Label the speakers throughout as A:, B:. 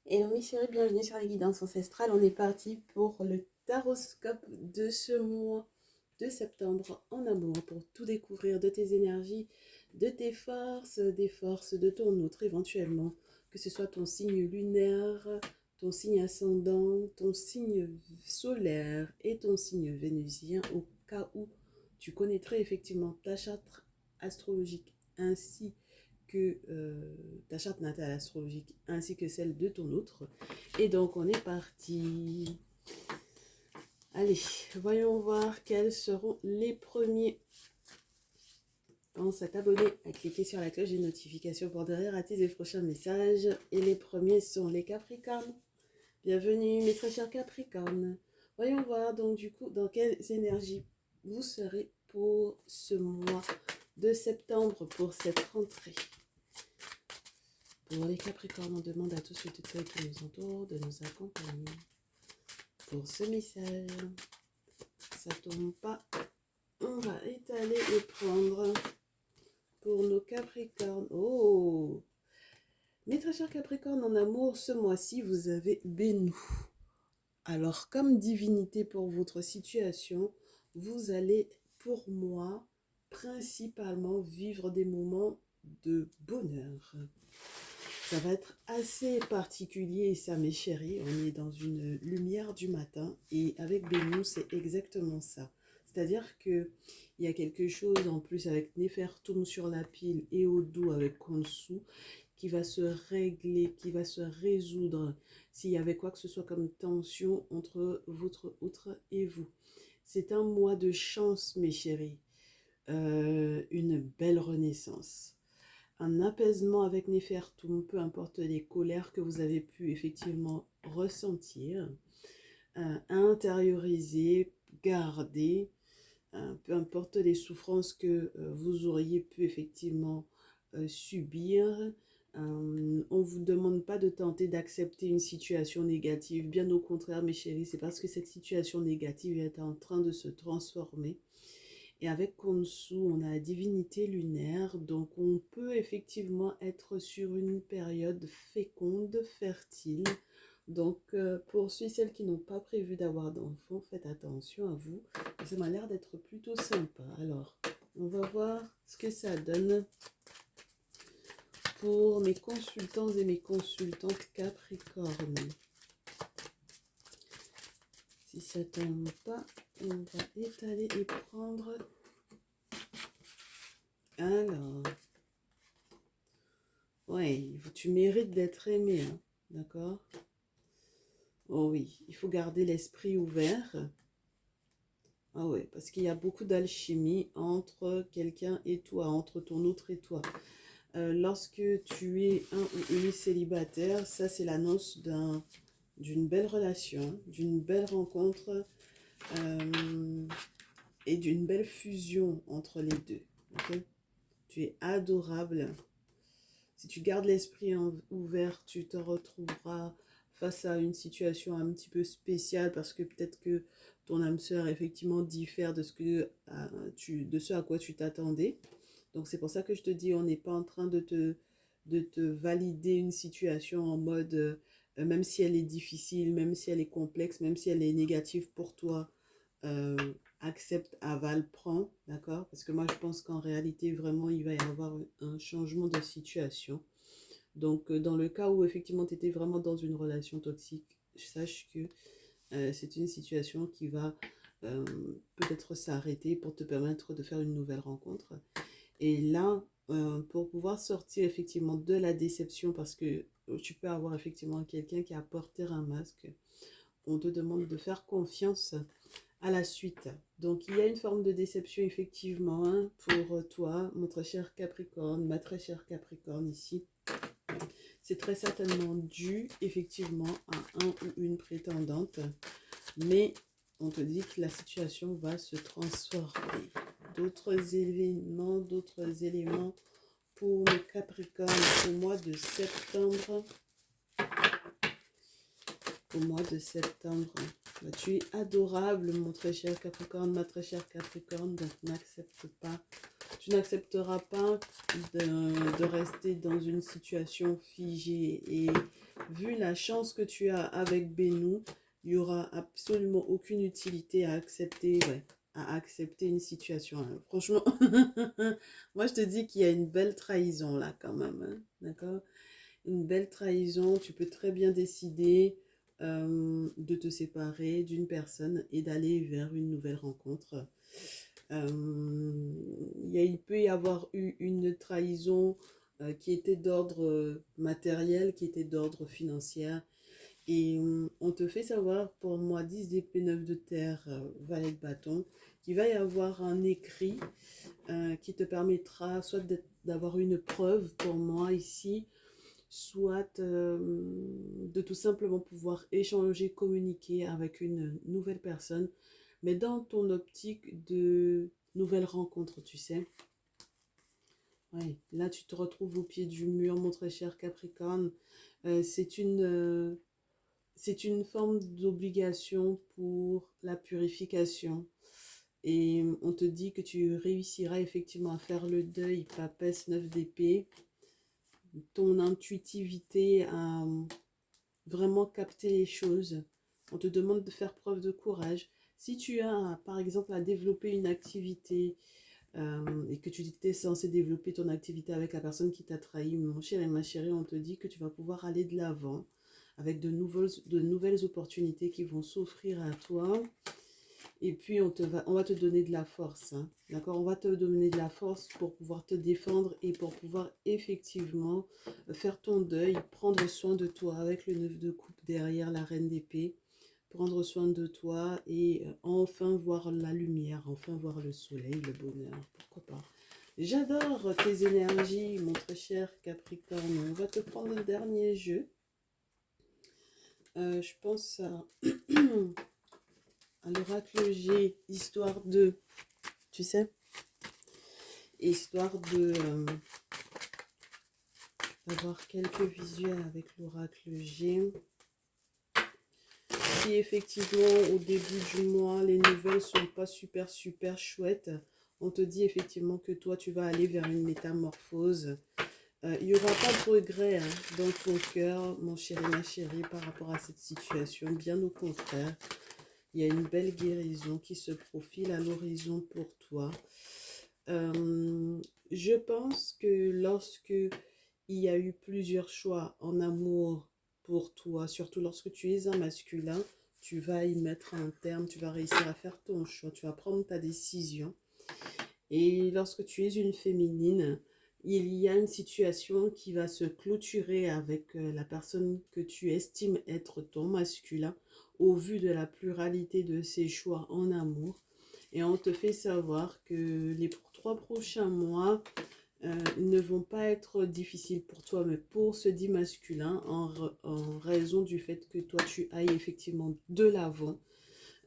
A: Hello mes chéris, bienvenue sur les guidances ancestrales. On est parti pour le taroscope de ce mois de septembre en amour pour tout découvrir de tes énergies, de tes forces, des forces de ton autre éventuellement, que ce soit ton signe lunaire, ton signe ascendant, ton signe solaire et ton signe vénusien au cas où tu connaîtrais effectivement ta charte astrologique ainsi que ta charte natale astrologique ainsi que celle de ton autre. Et donc on est parti. Allez, voyons voir quels seront les premiers. Pense à t'abonner, à cliquer sur la cloche des notifications pour ne rien rater des prochains messages. Et les premiers sont les Capricornes. Bienvenue mes très chers Capricornes. Voyons voir donc du coup dans quelles énergies vous serez pour ce mois de septembre, pour cette rentrée. Pour les Capricornes, on demande à tous et toutes celles qui nous entourent de nous accompagner pour ce message. Ça tombe pas, on va étaler et prendre pour nos Capricornes. Oh! Mes très chers Capricornes, en amour, ce mois-ci, vous avez Bénou. Alors, comme divinité pour votre situation, vous allez, pour moi, principalement vivre des moments de bonheur. Ça va être assez particulier, ça mes chéris, on est dans une lumière du matin et avec Bénou, c'est exactement ça. C'est-à-dire qu'il y a quelque chose en plus avec Néfertum sur la pile et Odo avec Konsu qui va se régler, qui va se résoudre s'il y avait quoi que ce soit comme tension entre votre autre et vous. C'est un mois de chance mes chéris, une belle renaissance. Un apaisement avec Néfertum, peu importe les colères que vous avez pu effectivement ressentir, intérioriser, garder, peu importe les souffrances que vous auriez pu effectivement subir. On ne vous demande pas de tenter d'accepter une situation négative, bien au contraire mes chéris, c'est parce que cette situation négative est en train de se transformer. Et avec Konsu, on a la divinité lunaire, donc on peut effectivement être sur une période féconde, fertile. Donc pour ceux et celles qui n'ont pas prévu d'avoir d'enfants, faites attention à vous. Ça m'a l'air d'être plutôt sympa. Alors, on va voir ce que ça donne pour mes consultants et mes consultantes Capricorne. Si ça ne tombe pas, on va étaler et prendre. Alors, ouais, tu mérites d'être aimé, hein, d'accord? Oh oui, il faut garder l'esprit ouvert. Ah ouais, parce qu'il y a beaucoup d'alchimie entre quelqu'un et toi, entre ton autre et toi. Lorsque tu es un ou une célibataire, ça c'est l'annonce d'une belle relation, d'une belle rencontre et d'une belle fusion entre les deux. Okay? Tu es adorable. Si tu gardes l'esprit ouvert, tu te retrouveras face à une situation un petit peu spéciale parce que peut-être que ton âme sœur effectivement diffère de ce à quoi tu t'attendais. Donc c'est pour ça que je te dis, on n'est pas en train de te valider une situation en mode, même si elle est difficile, même si elle est complexe, même si elle est négative pour toi, euh, accepte, avale, prends, d'accord? Parce que moi je pense qu'en réalité vraiment il va y avoir un changement de situation. Donc dans le cas où effectivement tu étais vraiment dans une relation toxique, sache que c'est une situation qui va peut-être s'arrêter pour te permettre de faire une nouvelle rencontre. Et là, pour pouvoir sortir effectivement de la déception, parce que tu peux avoir effectivement quelqu'un qui a porté un masque, on te demande de faire confiance à la suite. Donc il y a une forme de déception effectivement, hein, pour toi, mon très cher Capricorne, ma très chère Capricorne ici. C'est très certainement dû effectivement à un ou une prétendante, mais on te dit que la situation va se transformer. D'autres événements, d'autres éléments pour le Capricorne au mois de septembre. Au mois de septembre. Bah, tu es adorable, mon très cher Capricorne, ma très chère Capricorne, donc n'accepte pas. Tu n'accepteras pas de rester dans une situation figée. Et vu la chance que tu as avec Bénou, il n'y aura absolument aucune utilité à accepter une situation. Hein. Franchement, moi je te dis qu'il y a une belle trahison là quand même. Hein. D'accord? Une belle trahison, tu peux très bien décider de te séparer d'une personne et d'aller vers une nouvelle rencontre. Il peut y avoir eu une trahison qui était d'ordre matériel, qui était d'ordre financier. Et on te fait savoir, pour moi, 10 d'épée, 9 de terre, valet de bâton, qu'il va y avoir un écrit qui te permettra soit d'avoir une preuve pour moi ici, soit de tout simplement pouvoir échanger, communiquer avec une nouvelle personne, mais dans ton optique de nouvelle rencontre, tu sais. Ouais, là, tu te retrouves au pied du mur, mon très cher Capricorne. C'est une forme d'obligation pour la purification. Et on te dit que tu réussiras effectivement à faire le deuil, papesse 9 d'épée. Ton intuitivité à vraiment capter les choses. On te demande de faire preuve de courage. Si tu as, par exemple, à développer une activité et que tu étais censé développer ton activité avec la personne qui t'a trahi, mon cher et ma chérie, on te dit que tu vas pouvoir aller de l'avant avec de nouvelles opportunités qui vont s'offrir à toi. Et puis, on va te donner de la force. Hein, d'accord? On va te donner de la force pour pouvoir te défendre et pour pouvoir effectivement faire ton deuil, prendre soin de toi avec le 9 de coupe derrière la reine d'épée. Prendre soin de toi et enfin voir la lumière, enfin voir le soleil, le bonheur. Pourquoi pas? J'adore tes énergies, mon très cher Capricorne. On va te prendre le dernier jeu. Je pense à l'oracle G, histoire de, tu sais, histoire de d'avoir quelques visuels avec l'oracle G. Si effectivement au début du mois les nouvelles sont pas super chouettes, on te dit effectivement que toi tu vas aller vers une métamorphose. Il n'y aura pas de regret hein, dans ton cœur, mon chéri, ma chérie, par rapport à cette situation. Bien au contraire, il y a une belle guérison qui se profile à l'horizon pour toi. Je pense que lorsque il y a eu plusieurs choix en amour pour toi, surtout lorsque tu es un masculin, tu vas y mettre un terme, tu vas réussir à faire ton choix, tu vas prendre ta décision. Et lorsque tu es une féminine, il y a une situation qui va se clôturer avec la personne que tu estimes être ton masculin au vu de la pluralité de ses choix en amour. Et on te fait savoir que les 3 prochains mois ne vont pas être difficiles pour toi, mais pour ce dit masculin, en raison du fait que toi, tu ailles effectivement de l'avant.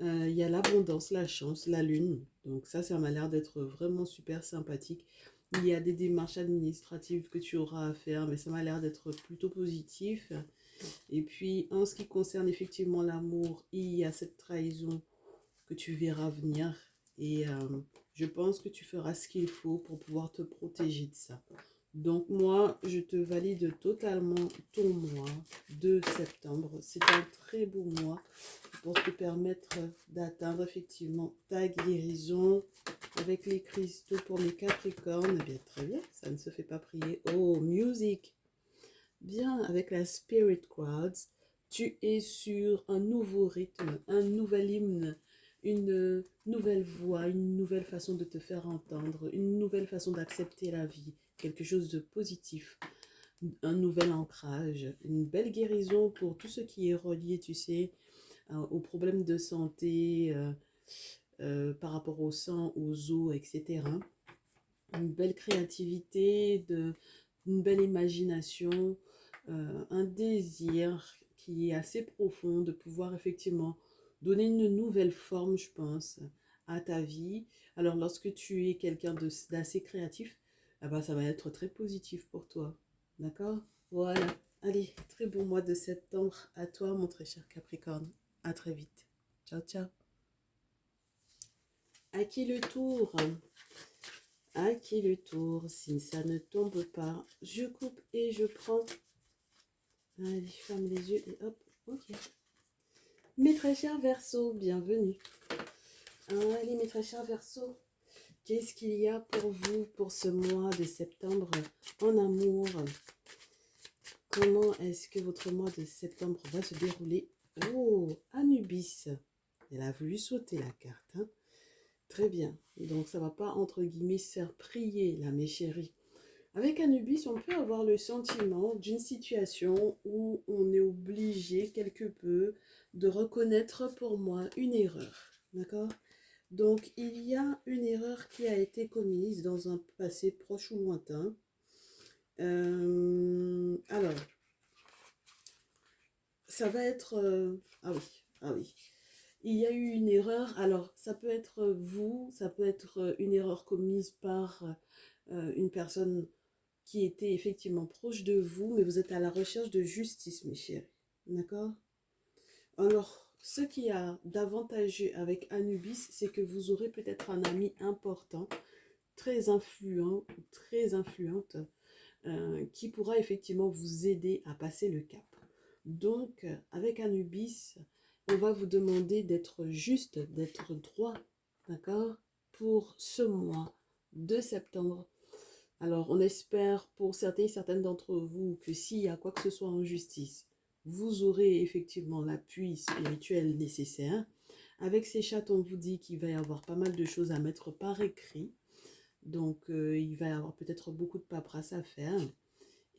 A: Il y a l'abondance, la chance, la lune. Donc ça m'a l'air d'être vraiment super sympathique. Il y a des démarches administratives que tu auras à faire, mais ça m'a l'air d'être plutôt positif. Et puis, en ce qui concerne effectivement l'amour, il y a cette trahison que tu verras venir. Et je pense que tu feras ce qu'il faut pour pouvoir te protéger de ça. Donc moi, je te valide totalement ton mois de septembre. C'est un très beau mois pour te permettre d'atteindre effectivement ta guérison avec les cristaux pour les Capricornes. Eh bien, très bien, ça ne se fait pas prier. Oh, music! Bien, avec la Spirit Quartz, tu es sur un nouveau rythme, un nouvel hymne, une nouvelle voix, une nouvelle façon de te faire entendre, une nouvelle façon d'accepter la vie, quelque chose de positif, un nouvel ancrage, une belle guérison pour tout ce qui est relié, tu sais, aux problèmes de santé, par rapport au sang, aux os, etc. Une belle créativité, une belle imagination, un désir qui est assez profond de pouvoir effectivement donner une nouvelle forme, je pense, à ta vie. Alors lorsque tu es quelqu'un d'assez créatif, ah ben, ça va être très positif pour toi. D'accord? Voilà. Allez, très bon mois de septembre à toi, mon très cher Capricorne. À très vite. Ciao, ciao. À qui le tour? À qui le tour? Si ça ne tombe pas, je coupe et je prends. Allez, je ferme les yeux et hop, ok. Mes très chers Verseaux, bienvenue. Allez, mes très chers Verseaux, qu'est-ce qu'il y a pour vous pour ce mois de septembre en amour? Comment est-ce que votre mois de septembre va se dérouler? Oh, Anubis. Elle a voulu sauter la carte. Hein? Très bien. Donc, ça ne va pas, entre guillemets, faire prier, là, mes chéris. Avec Anubis, on peut avoir le sentiment d'une situation où on est obligé quelque peu de reconnaître pour moi une erreur. D'accord? Donc, il y a une erreur qui a été commise dans un passé proche ou lointain. Alors, ça va être... ah oui, ah oui. Il y a eu une erreur. Alors, ça peut être vous, ça peut être une erreur commise par une personne qui était effectivement proche de vous, mais vous êtes à la recherche de justice, mes chéris. D'accord? Alors, ce qui a d'avantageux avec Anubis, c'est que vous aurez peut-être un ami important, très influent, très influente, qui pourra effectivement vous aider à passer le cap. Donc, avec Anubis, on va vous demander d'être juste, d'être droit, d'accord, pour ce mois de septembre. Alors, on espère pour certains et certaines d'entre vous que s'il y a quoi que ce soit en justice, vous aurez effectivement l'appui spirituel nécessaire. Avec ces chats, on vous dit qu'il va y avoir pas mal de choses à mettre par écrit. Donc, il va y avoir peut-être beaucoup de paperasse à faire.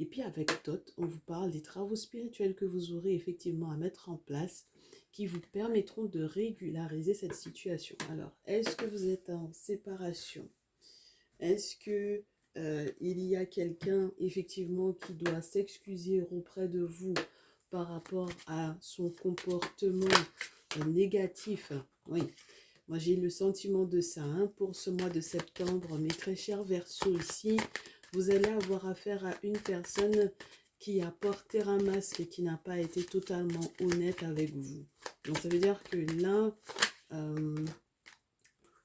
A: Et puis avec Tot, on vous parle des travaux spirituels que vous aurez effectivement à mettre en place qui vous permettront de régulariser cette situation. Alors, est-ce que vous êtes en séparation? Est-ce que il y a quelqu'un effectivement qui doit s'excuser auprès de vous par rapport à son comportement négatif? Oui, moi j'ai le sentiment de ça. Hein. Pour ce mois de septembre, mes très chers Verseaux ici, vous allez avoir affaire à une personne qui a porté un masque et qui n'a pas été totalement honnête avec vous. Donc ça veut dire que là,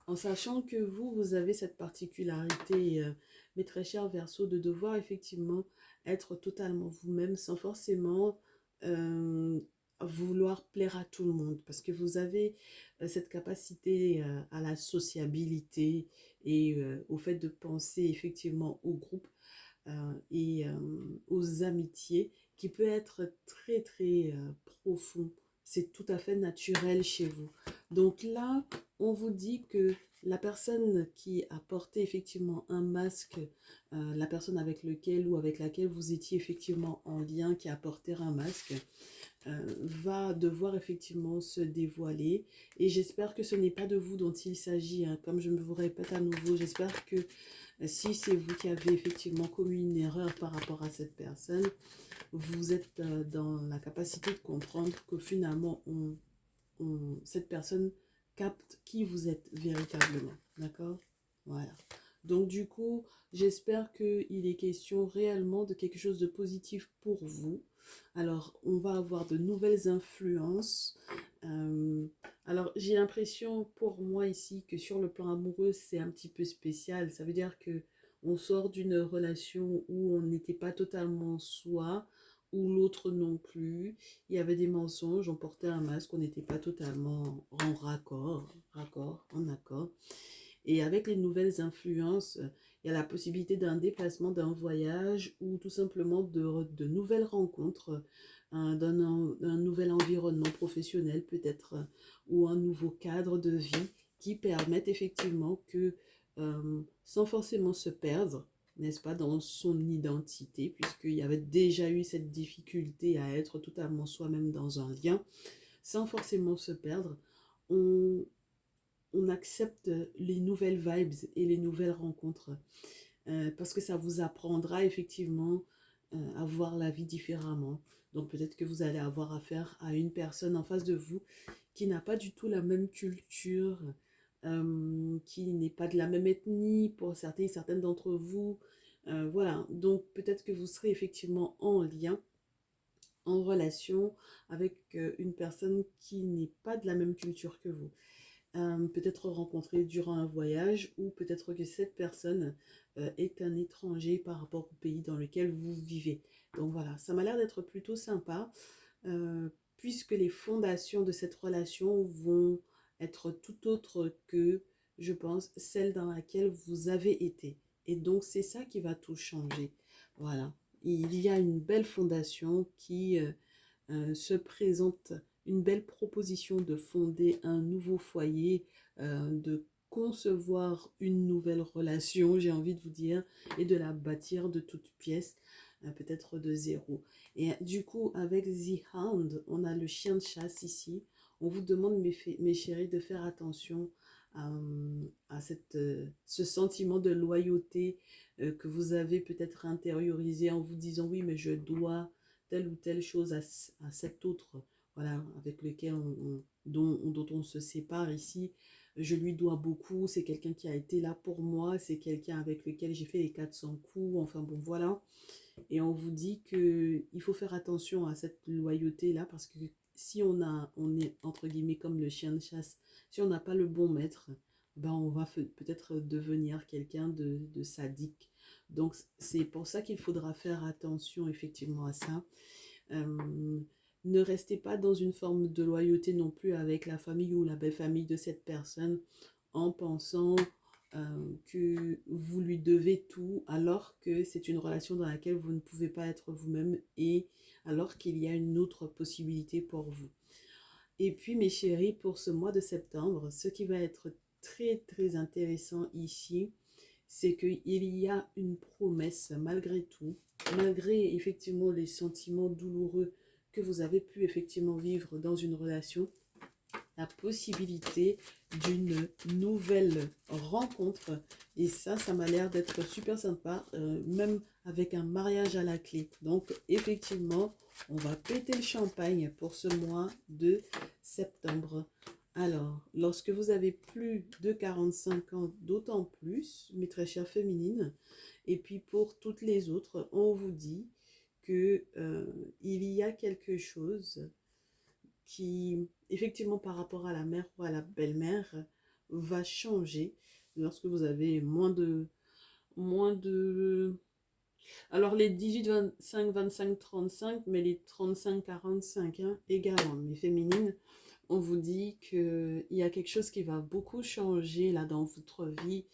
A: en sachant que vous avez cette particularité, mes très chers Verseaux, de devoir effectivement être totalement vous-même sans forcément vouloir plaire à tout le monde. Parce que vous avez cette capacité à la sociabilité et au fait de penser effectivement au groupe et aux amitiés qui peut être très très profond. C'est tout à fait naturel chez vous. Donc là, on vous dit que la personne qui a porté effectivement un masque, la personne avec lequel ou avec laquelle vous étiez effectivement en lien, qui a porté un masque, va devoir effectivement se dévoiler. Et j'espère que ce n'est pas de vous dont il s'agit. Hein. Comme je me vous répète à nouveau, j'espère que si c'est vous qui avez effectivement commis une erreur par rapport à cette personne, vous êtes dans la capacité de comprendre que finalement, cette personne capte qui vous êtes véritablement. D'accord? Voilà. Donc du coup, j'espère qu'il est question réellement de quelque chose de positif pour vous. Alors, on va avoir de nouvelles influences. Alors, j'ai l'impression pour moi ici que sur le plan amoureux, c'est un petit peu spécial. Ça veut dire que on sort d'une relation où on n'était pas totalement soi, ou l'autre non plus. Il y avait des mensonges, on portait un masque, on n'était pas totalement en en accord. Et avec les nouvelles influences, il y a la possibilité d'un déplacement, d'un voyage ou tout simplement de nouvelles rencontres, d'un nouvel environnement professionnel peut-être ou un nouveau cadre de vie qui permettent effectivement que, sans forcément se perdre, n'est-ce pas, dans son identité, puisqu'il y avait déjà eu cette difficulté à être totalement soi-même dans un lien, sans forcément se perdre, on, on accepte les nouvelles vibes et les nouvelles rencontres parce que ça vous apprendra effectivement à voir la vie différemment. Donc peut-être que vous allez avoir affaire à une personne en face de vous qui n'a pas du tout la même culture, qui n'est pas de la même ethnie pour certains et certaines d'entre vous. Voilà, donc peut-être que vous serez effectivement en lien, en relation avec une personne qui n'est pas de la même culture que vous. peut-être rencontré durant un voyage ou peut-être que cette personne est un étranger par rapport au pays dans lequel vous vivez. Donc voilà, ça m'a l'air d'être plutôt sympa puisque les fondations de cette relation vont être tout autres que, je pense, celle dans laquelle vous avez été. Et donc c'est ça qui va tout changer. Voilà, il y a une belle fondation qui se présente, une belle proposition de fonder un nouveau foyer, de concevoir une nouvelle relation, j'ai envie de vous dire, et de la bâtir de toutes pièces, peut-être de zéro. Et du coup, avec The Hound, on a le chien de chasse ici. On vous demande, mes chéris, de faire attention à ce sentiment de loyauté que vous avez peut-être intériorisé en vous disant, oui, mais je dois telle ou telle chose à cet autre, voilà, avec lequel dont on se sépare ici. Je lui dois beaucoup, c'est quelqu'un qui a été là pour moi, c'est quelqu'un avec lequel j'ai fait les 400 coups, enfin bon, voilà. Et on vous dit qu'il faut faire attention à cette loyauté-là, parce que si on est, entre guillemets, comme le chien de chasse, si on n'a pas le bon maître, ben on va peut-être devenir quelqu'un de sadique. Donc c'est pour ça qu'il faudra faire attention effectivement à ça. Euh, ne restez pas dans une forme de loyauté non plus avec la famille ou la belle famille de cette personne en pensant que vous lui devez tout alors que c'est une relation dans laquelle vous ne pouvez pas être vous-même et alors qu'il y a une autre possibilité pour vous. Et puis mes chéris, pour ce mois de septembre, ce qui va être très très intéressant ici, c'est qu'il y a une promesse malgré tout, malgré effectivement les sentiments douloureux que vous avez pu effectivement vivre dans une relation, la possibilité d'une nouvelle rencontre. Et ça m'a l'air d'être super sympa, même avec un mariage à la clé. Donc effectivement, on va péter le champagne pour ce mois de septembre. Alors, lorsque vous avez plus de 45 ans, d'autant plus, mes très chères féminines, et puis pour toutes les autres, on vous dit que il y a quelque chose qui, effectivement, par rapport à la mère ou à la belle-mère, va changer lorsque vous avez moins de... Alors, les 18, 25, 25, 35, mais les 35, 45 hein, également. Mais féminines, on vous dit qu'il y a quelque chose qui va beaucoup changer là dans votre vie.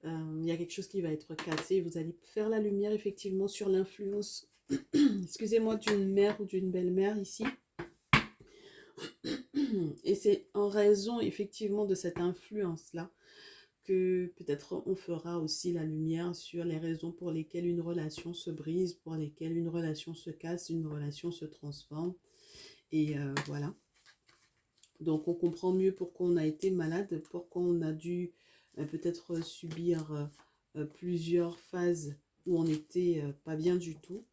A: Il y a quelque chose qui va être cassé. Vous allez faire la lumière, effectivement, sur l'influence, excusez-moi, d'une mère ou d'une belle-mère ici. Et c'est en raison effectivement de cette influence-là que peut-être on fera aussi la lumière sur les raisons pour lesquelles une relation se brise, pour lesquelles une relation se casse, une relation se transforme. Et voilà. Donc on comprend mieux pourquoi on a été malade, pourquoi on a dû peut-être subir plusieurs phases où on n'était pas bien du tout.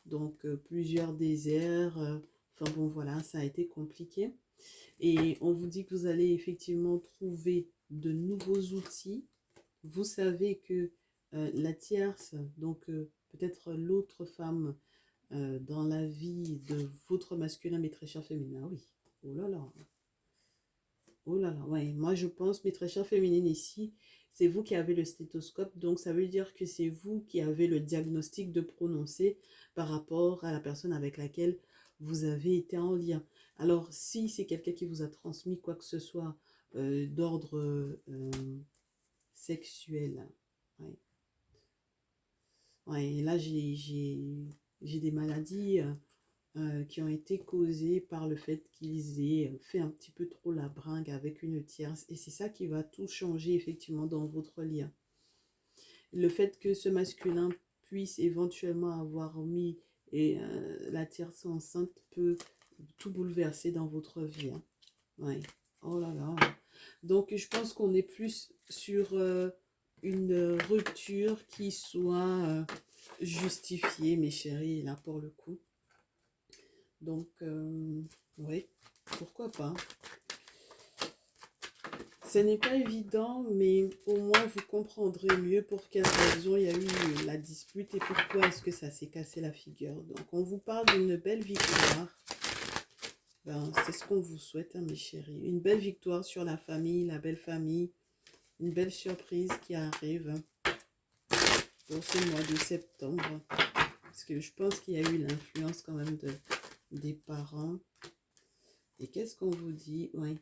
A: Donc plusieurs déserts. Enfin bon voilà, ça a été compliqué. Et on vous dit que vous allez effectivement trouver de nouveaux outils. Vous savez que la tierce, donc peut-être l'autre femme dans la vie de votre masculin, mais très cher féminin, oui. Oh là là. Oh là là, ouais. Moi je pense, mes très chères féminines ici, c'est vous qui avez le stéthoscope. Donc ça veut dire que c'est vous qui avez le diagnostic de prononcer par rapport à la personne avec laquelle vous avez été en lien. Alors, si c'est quelqu'un qui vous a transmis quoi que ce soit d'ordre sexuel, ouais. Ouais, et là, j'ai des maladies qui ont été causées par le fait qu'ils aient fait un petit peu trop la bringue avec une tierce. Et c'est ça qui va tout changer effectivement dans votre lien. Le fait que ce masculin puisse éventuellement avoir mis la tierce enceinte peut tout bouleverser dans votre vie. Hein. Ouais. Oh là là. Donc je pense qu'on est plus sur une rupture qui soit justifiée, mes chéris, là pour le coup. Donc, oui, pourquoi pas. Ce n'est pas évident, mais au moins vous comprendrez mieux pour quelles raisons il y a eu la dispute et pourquoi est-ce que ça s'est cassé la figure. Donc, on vous parle d'une belle victoire. Ben, c'est ce qu'on vous souhaite, hein, mes chéris. Une belle victoire sur la famille, la belle famille. Une belle surprise qui arrive pour ce mois de septembre. Parce que je pense qu'il y a eu l'influence quand même des parents. Et qu'est-ce qu'on vous dit? Oui,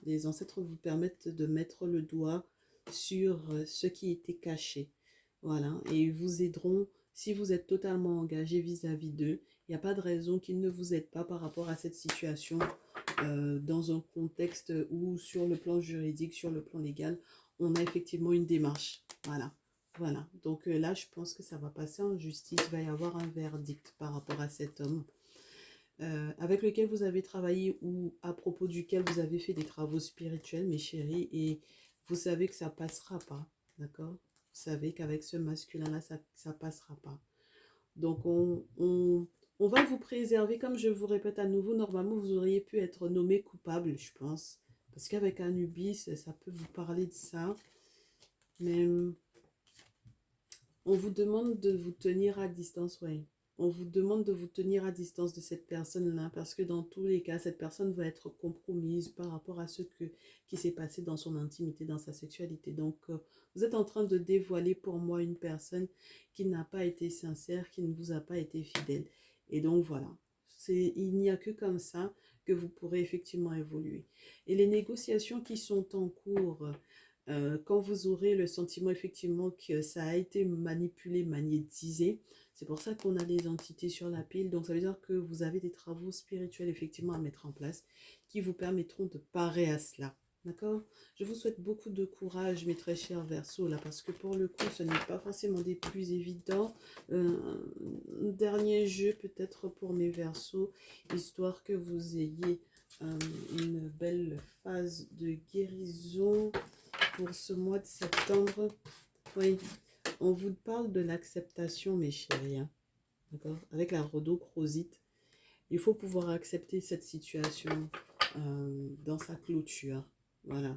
A: les ancêtres vous permettent de mettre le doigt sur ce qui était caché. Voilà, et ils vous aideront si vous êtes totalement engagé vis-à-vis d'eux. Il n'y a pas de raison qu'ils ne vous aident pas par rapport à cette situation dans un contexte où sur le plan juridique, sur le plan légal, on a effectivement une démarche. Voilà, voilà. Donc là, je pense que ça va passer en justice. Il va y avoir un verdict par rapport à cet homme avec lequel vous avez travaillé ou à propos duquel vous avez fait des travaux spirituels, mes chéris, et vous savez que ça passera pas, d'accord? Vous savez qu'avec ce masculin-là, ça passera pas. Donc, on va vous préserver, comme je vous répète à nouveau, normalement, vous auriez pu être nommé coupable, je pense. Parce qu'avec Anubis, ça peut vous parler de ça. Mais on vous demande de vous tenir à distance, oui. On vous demande de vous tenir à distance de cette personne-là parce que dans tous les cas, cette personne va être compromise par rapport à qui s'est passé dans son intimité, dans sa sexualité. Donc, vous êtes en train de dévoiler pour moi une personne qui n'a pas été sincère, qui ne vous a pas été fidèle. Et donc, voilà. Il n'y a que comme ça que vous pourrez effectivement évoluer. Et les négociations qui sont en cours, quand vous aurez le sentiment effectivement que ça a été manipulé, magnétisé, c'est pour ça qu'on a les entités sur la pile. Donc ça veut dire que vous avez des travaux spirituels effectivement à mettre en place qui vous permettront de parer à cela. D'accord? Je vous souhaite beaucoup de courage, mes très chers Verseaux, là, parce que pour le coup, ce n'est pas forcément des plus évidents. Un dernier jeu peut-être pour mes Verseaux, histoire que vous ayez une belle phase de guérison pour ce mois de septembre. Oui, on vous parle de l'acceptation, mes chéris. Hein. D'accord? Avec la rhodochrosite, il faut pouvoir accepter cette situation dans sa clôture. Voilà.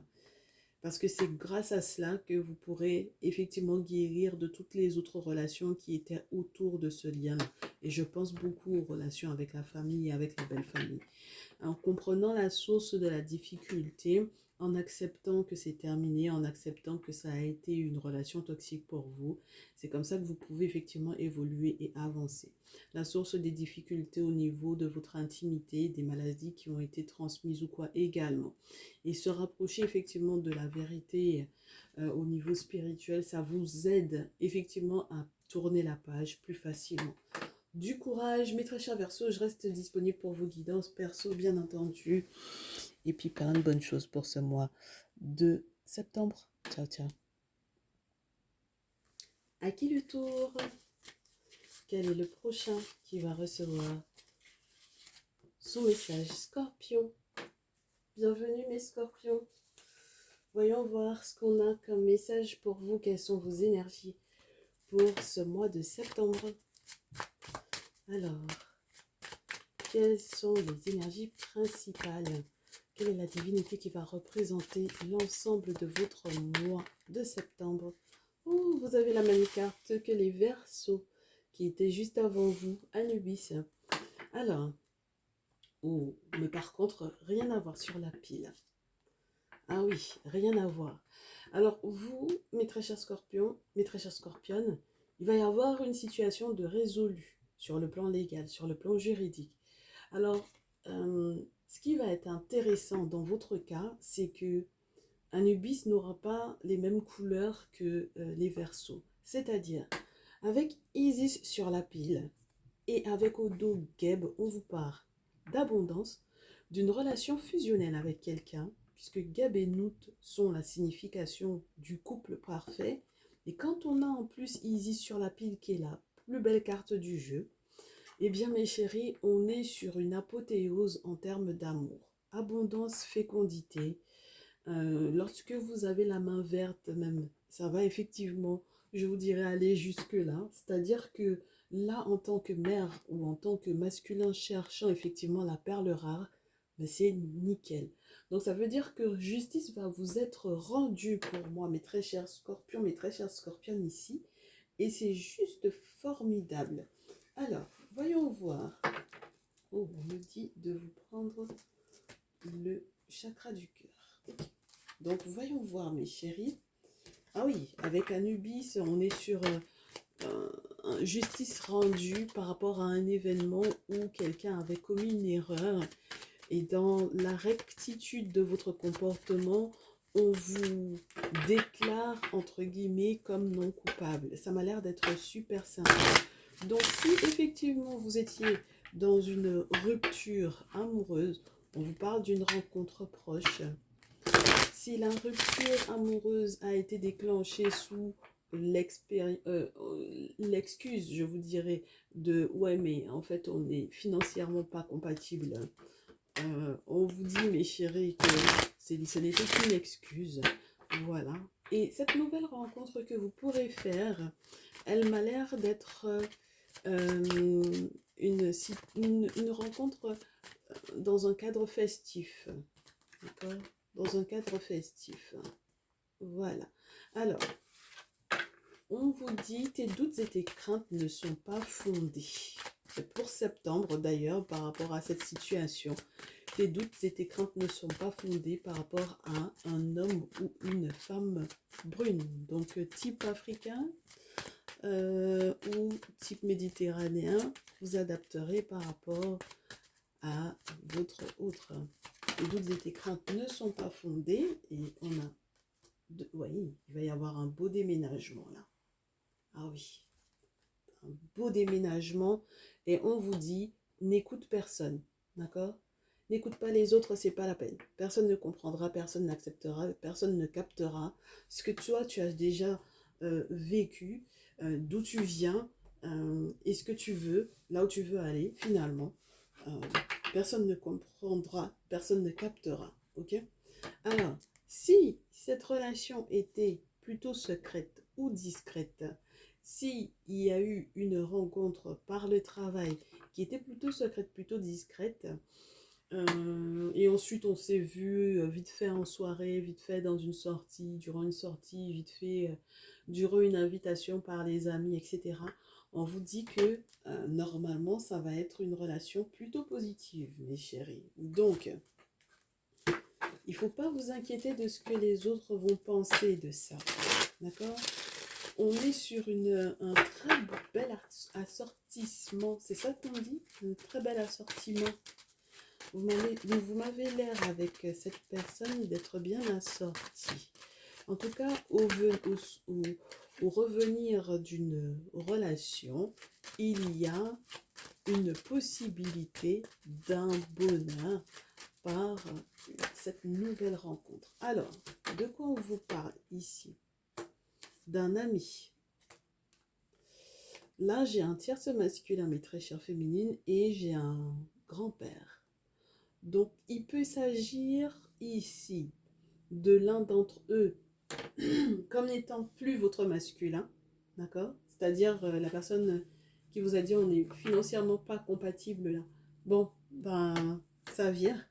A: Parce que c'est grâce à cela que vous pourrez effectivement guérir de toutes les autres relations qui étaient autour de ce lien. Et je pense beaucoup aux relations avec la famille et avec la belle famille. En comprenant la source de la difficulté, en acceptant que c'est terminé, en acceptant que ça a été une relation toxique pour vous, c'est comme ça que vous pouvez effectivement évoluer et avancer. La source des difficultés au niveau de votre intimité, des maladies qui ont été transmises ou quoi également. Et se rapprocher effectivement de la vérité au niveau spirituel, ça vous aide effectivement à tourner la page plus facilement. Du courage, mes très chers Verseaux, je reste disponible pour vos guidances perso, bien entendu. Et puis plein de bonnes choses pour ce mois de septembre. Ciao, ciao. À qui le tour? Quel est le prochain qui va recevoir son message? Scorpion. Bienvenue mes scorpions. Voyons voir ce qu'on a comme message pour vous. Quelles sont vos énergies pour ce mois de septembre? Alors, quelles sont les énergies principales? Quelle est la divinité qui va représenter l'ensemble de votre mois de septembre? Oh, vous avez la même carte que les Verseaux qui étaient juste avant vous, Anubis. Alors, oh, mais par contre, rien à voir sur la pile. Ah oui, rien à voir. Alors, vous, mes très chers scorpions, mes très chères scorpionnes, il va y avoir une situation de résolu sur le plan légal, sur le plan juridique. Alors, ce qui va être intéressant dans votre cas, c'est que Anubis n'aura pas les mêmes couleurs que les Verseaux. C'est-à-dire, avec Isis sur la pile et avec au dos Geb, on vous parle d'abondance, d'une relation fusionnelle avec quelqu'un, puisque Geb et Nout sont la signification du couple parfait. Et quand on a en plus Isis sur la pile, qui est la plus belle carte du jeu, eh bien mes chéris, on est sur une apothéose en termes d'amour. Abondance, fécondité. Lorsque vous avez la main verte même, ça va effectivement, je vous dirais, aller jusque-là. C'est-à-dire que là, en tant que mère ou en tant que masculin cherchant effectivement la perle rare, ben c'est nickel. Donc ça veut dire que justice va vous être rendue pour moi, mes très chers scorpions, mes très chères scorpionnes ici. Et c'est juste formidable. Alors, voyons voir. Oh, on me dit de vous prendre le chakra du cœur. Okay. Donc, voyons voir, mes chéris. Ah oui, avec Anubis, on est sur justice rendue par rapport à un événement où quelqu'un avait commis une erreur. Et dans la rectitude de votre comportement, on vous déclare, entre guillemets, comme non coupable. Ça m'a l'air d'être super simple. Donc, si effectivement vous étiez dans une rupture amoureuse, on vous parle d'une rencontre proche. Si la rupture amoureuse a été déclenchée sous l'excuse, je vous dirais, de « ouais, mais en fait, on n'est financièrement pas compatible », on vous dit, mes chéris, que ce n'était qu'une excuse. Voilà. Et cette nouvelle rencontre que vous pourrez faire, elle m'a l'air d'être une rencontre dans un cadre festif. D'accord? Dans un cadre festif. Voilà. Alors, on vous dit, tes doutes et tes craintes ne sont pas fondés. C'est pour septembre d'ailleurs, par rapport à cette situation. Tes doutes et tes craintes ne sont pas fondés par rapport à un homme ou une femme brune. Donc, type africain ou type méditerranéen, vous adapterez par rapport à votre autre. Les doutes et tes craintes ne sont pas fondés et on a... Oui, il va y avoir un beau déménagement là. Ah oui, un beau déménagement et on vous dit, n'écoute personne, d'accord? N'écoute pas les autres, c'est pas la peine. Personne ne comprendra, personne n'acceptera, personne ne captera ce que toi tu as déjà vécu, d'où tu viens et ce que tu veux, là où tu veux aller finalement. Personne ne comprendra, personne ne captera, ok? Alors, si cette relation était plutôt secrète ou discrète, si il y a eu une rencontre par le travail qui était plutôt secrète, plutôt discrète, et ensuite on s'est vu vite fait en soirée, vite fait dans une sortie, durant une sortie, vite fait durant une invitation par les amis, etc. On vous dit que normalement ça va être une relation plutôt positive, mes chéris. Donc, il ne faut pas vous inquiéter de ce que les autres vont penser de ça. D'accord? On est sur un très bel assortissement. C'est ça qu'on dit? Un très bel assortiment. Vous m'avez l'air avec cette personne d'être bien assorti. En tout cas, au revenir d'une relation, il y a une possibilité d'un bonheur par cette nouvelle rencontre. Alors, de quoi on vous parle ici? D'un ami. Là, j'ai un tierce masculin, mais très chère féminine, et j'ai un grand-père. Donc, il peut s'agir ici de l'un d'entre eux comme n'étant plus votre masculin, d'accord? C'est-à-dire la personne qui vous a dit on n'est financièrement pas compatible là. Bon, ben, ça vire,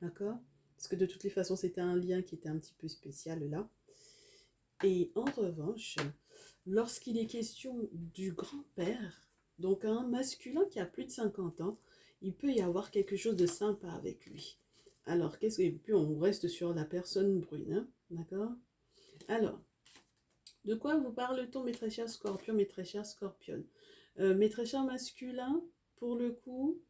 A: d'accord? Parce que de toutes les façons, c'était un lien qui était un petit peu spécial là. Et en revanche, lorsqu'il est question du grand-père, donc un masculin qui a plus de 50 ans, il peut y avoir quelque chose de sympa avec lui. Alors, et puis on reste sur la personne brune, hein, d'accord? Alors, de quoi vous parle-t-on, mes très chers scorpions, mes très chers scorpionnes? Mes très chers masculins, pour le coup,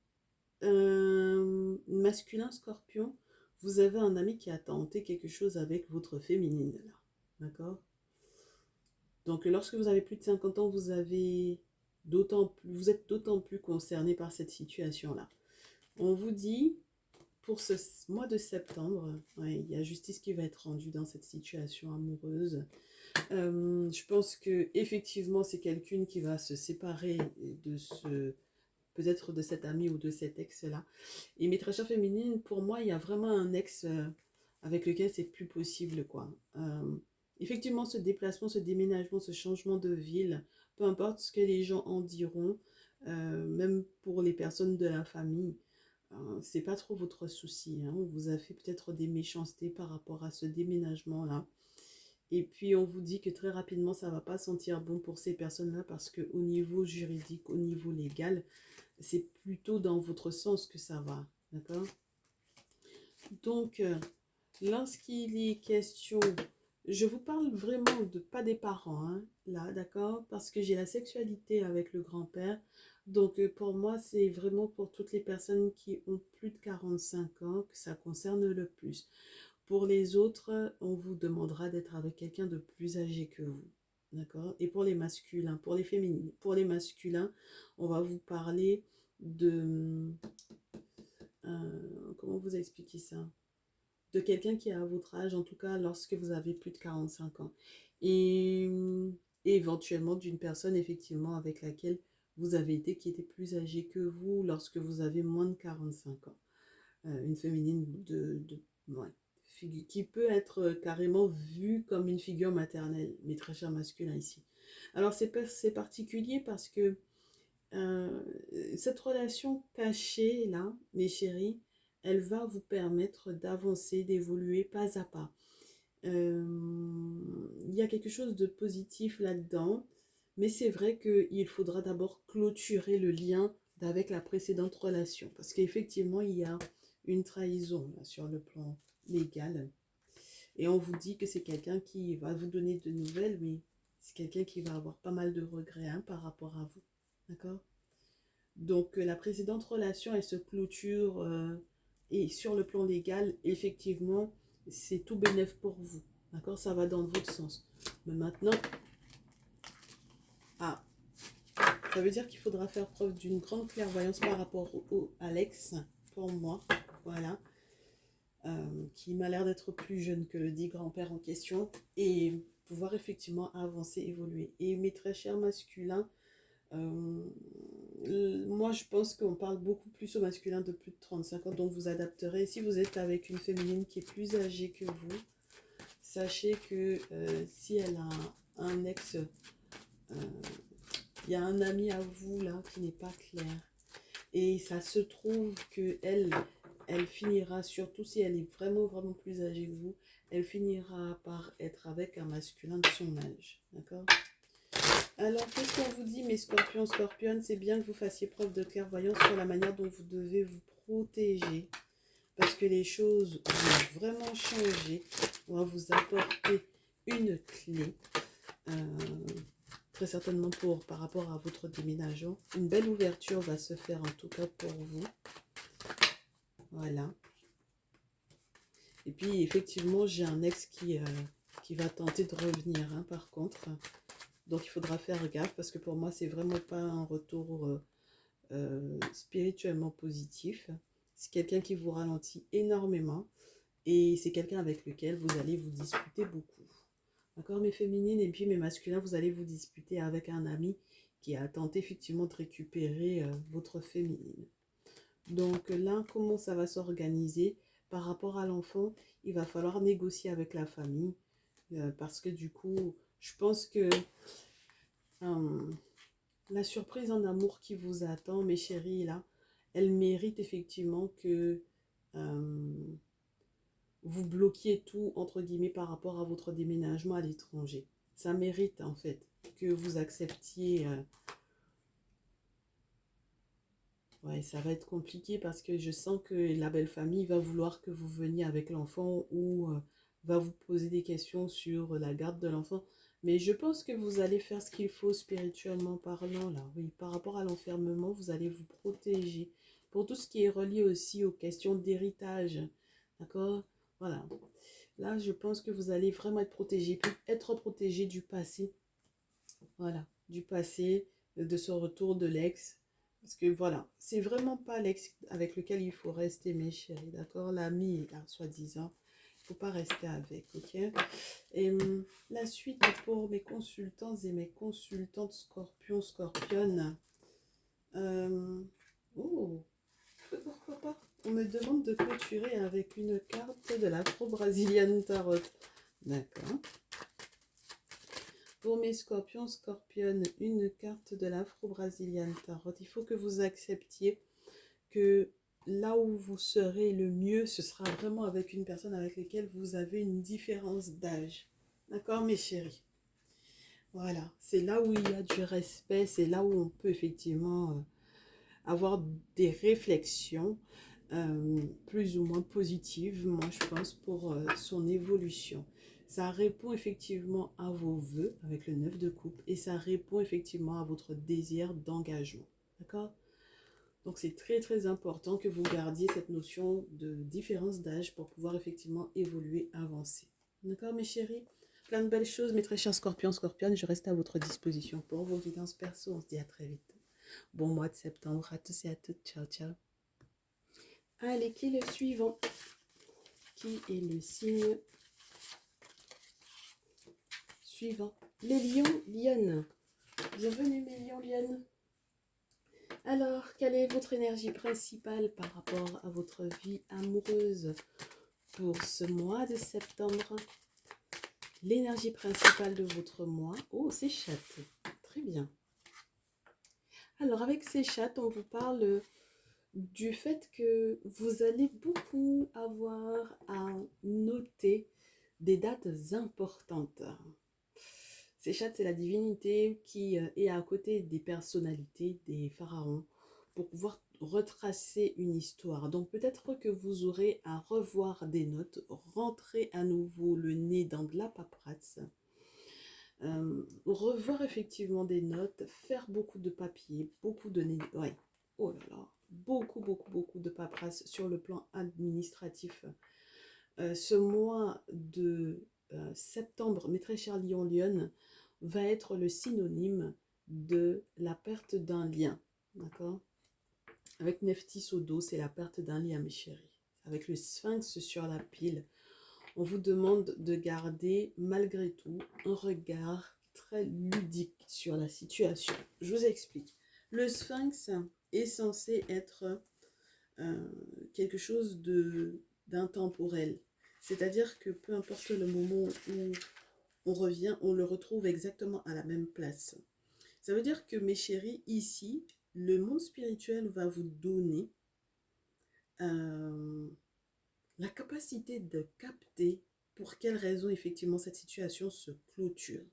A: masculin scorpion, vous avez un ami qui a tenté quelque chose avec votre féminine, là, d'accord? Donc, lorsque vous avez plus de 50 ans, vous êtes d'autant plus concerné par cette situation-là. On vous dit, pour ce mois de septembre, ouais, il y a justice qui va être rendue dans cette situation amoureuse. Je pense que effectivement, c'est quelqu'un qui va se séparer de peut-être de cet ami ou de cet ex-là. Et mes très chères féminines, pour moi, il y a vraiment un ex avec lequel c'est plus possible, quoi. Effectivement, ce déplacement, ce déménagement, ce changement de ville, peu importe ce que les gens en diront, même pour les personnes de la famille, c'est pas trop votre souci, hein. On vous a fait peut-être des méchancetés par rapport à ce déménagement-là. Et puis, on vous dit que très rapidement, ça ne va pas sentir bon pour ces personnes-là parce qu'au niveau juridique, au niveau légal, c'est plutôt dans votre sens que ça va. D'accord? Donc, lorsqu'il est question, je vous parle vraiment de pas des parents, hein, là, d'accord? Parce que j'ai la sexualité avec le grand-père. Donc, pour moi, c'est vraiment pour toutes les personnes qui ont plus de 45 ans que ça concerne le plus. Pour les autres, on vous demandera d'être avec quelqu'un de plus âgé que vous. D'accord? Et pour les masculins, pour les féminines, pour les masculins, on va vous parler de... comment vous expliquer ça? De quelqu'un qui est à votre âge, en tout cas lorsque vous avez plus de 45 ans. Et, et éventuellement d'une personne effectivement avec laquelle vous avez été qui était plus âgée que vous lorsque vous avez moins de 45 ans. Une féminine ouais, qui peut être carrément vue comme une figure maternelle, mais très cher masculin ici. Alors c'est particulier parce que euh, cette relation cachée là, mes chéris, elle va vous permettre d'avancer, d'évoluer pas à pas. Il y a quelque chose de positif là-dedans, mais c'est vrai qu'il faudra d'abord clôturer le lien avec la précédente relation, parce qu'effectivement, il y a une trahison là, sur le plan légal, et on vous dit que c'est quelqu'un qui va vous donner de nouvelles, mais c'est quelqu'un qui va avoir pas mal de regrets hein, par rapport à vous, d'accord? Donc, la précédente relation, elle se clôture et sur le plan légal, effectivement, c'est tout bénef pour vous. D'accord? Ça va dans votre sens. Mais maintenant, ah, ça veut dire qu'il faudra faire preuve d'une grande clairvoyance par rapport au Alex, pour moi. Voilà. Qui m'a l'air d'être plus jeune que le dit grand-père en question. Et pouvoir effectivement avancer, évoluer. Et mes très chers masculins, moi, je pense qu'on parle beaucoup plus au masculin de plus de 35 ans, donc vous adapterez. Si vous êtes avec une féminine qui est plus âgée que vous, sachez que si elle a un ex, il y a un ami à vous là qui n'est pas clair. Et ça se trouve que elle finira, surtout si elle est vraiment, vraiment plus âgée que vous, elle finira par être avec un masculin de son âge. D'accord? Alors, qu'est-ce qu'on vous dit, mes scorpions, scorpionnes? C'est bien que vous fassiez preuve de clairvoyance sur la manière dont vous devez vous protéger. Parce que les choses vont vraiment changer. On va vous apporter une clé. Très certainement par rapport à votre déménagement. Une belle ouverture va se faire en tout cas pour vous. Voilà. Et puis, effectivement, j'ai un ex qui va tenter de revenir, hein, par contre. Donc, il faudra faire gaffe parce que pour moi, c'est vraiment pas un retour spirituellement positif. C'est quelqu'un qui vous ralentit énormément et c'est quelqu'un avec lequel vous allez vous disputer beaucoup. D'accord, mes féminines et puis mes masculins, vous allez vous disputer avec un ami qui a tenté effectivement de récupérer votre féminine. Donc là, comment ça va s'organiser par rapport à l'enfant? Il va falloir négocier avec la famille parce que du coup, je pense que la surprise en amour qui vous attend, mes chéris, là, elle mérite effectivement que vous bloquiez tout, entre guillemets, par rapport à votre déménagement à l'étranger. Ça mérite, en fait, que vous acceptiez... Ouais, ça va être compliqué parce que je sens que la belle famille va vouloir que vous veniez avec l'enfant ou va vous poser des questions sur la garde de l'enfant. Mais je pense que vous allez faire ce qu'il faut spirituellement parlant, là. Oui, par rapport à l'enfermement, vous allez vous protéger. Pour tout ce qui est relié aussi aux questions d'héritage. D'accord? Voilà. Là, je pense que vous allez vraiment être protégé. Puis être protégé du passé. Voilà. Du passé, de ce retour de l'ex. Parce que voilà, c'est vraiment pas l'ex avec lequel il faut rester, mes chéris, d'accord? L'ami, là, soi-disant, il ne faut pas rester avec, ok? Et la suite pour mes consultants et mes consultantes scorpions, scorpionnes. Oh, pourquoi pas? On me demande de clôturer avec une carte de l'Afro-Brazilian Tarot. D'accord. Pour mes scorpions, scorpionnes, une carte de l'Afro-Brazilian Tarot. Il faut que vous acceptiez que là où vous serez le mieux, ce sera vraiment avec une personne avec laquelle vous avez une différence d'âge. D'accord, mes chéris? Voilà, c'est là où il y a du respect, c'est là où on peut effectivement avoir des réflexions. plus ou moins positive, moi je pense, pour son évolution. Ça répond effectivement à vos vœux avec le 9 de coupe et ça répond effectivement à votre désir d'engagement. D'accord? Donc c'est très très important que vous gardiez cette notion de différence d'âge pour pouvoir effectivement évoluer, avancer. D'accord mes chéris? Plein de belles choses, mes très chers scorpions, scorpionnes, je reste à votre disposition pour vos guidances perso. On se dit à très vite. Bon mois de septembre à tous et à toutes. Ciao, ciao. Allez, qui est le suivant? Qui est le signe suivant? Les lions, lionnes. Bienvenue mes lions, lionnes. Alors, quelle est votre énergie principale par rapport à votre vie amoureuse pour ce mois de septembre? L'énergie principale de votre mois. Oh, c'est chatte. Très bien. Alors, avec ces chattes, on vous parle du fait que vous allez beaucoup avoir à noter des dates importantes. Séchat, c'est la divinité qui est à côté des personnalités, des pharaons, pour pouvoir retracer une histoire. Donc peut-être que vous aurez à revoir des notes, rentrer à nouveau le nez dans de la paperasse, revoir effectivement des notes, faire beaucoup de papier, beaucoup de... Ouais. Oh là là, beaucoup de paperasse sur le plan administratif. Ce mois de septembre, mes très chers lions-lionnes, va être le synonyme de la perte d'un lien. D'accord? Avec Nephthys au dos, c'est la perte d'un lien, mes chéris. Avec le sphinx sur la pile, on vous demande de garder malgré tout un regard très ludique sur la situation. Je vous explique. Le sphinx est censé être quelque chose d'intemporel. C'est-à-dire que peu importe le moment où on revient, on le retrouve exactement à la même place. Ça veut dire que mes chéris, ici, le monde spirituel va vous donner la capacité de capter pour quelles raisons effectivement cette situation se clôture.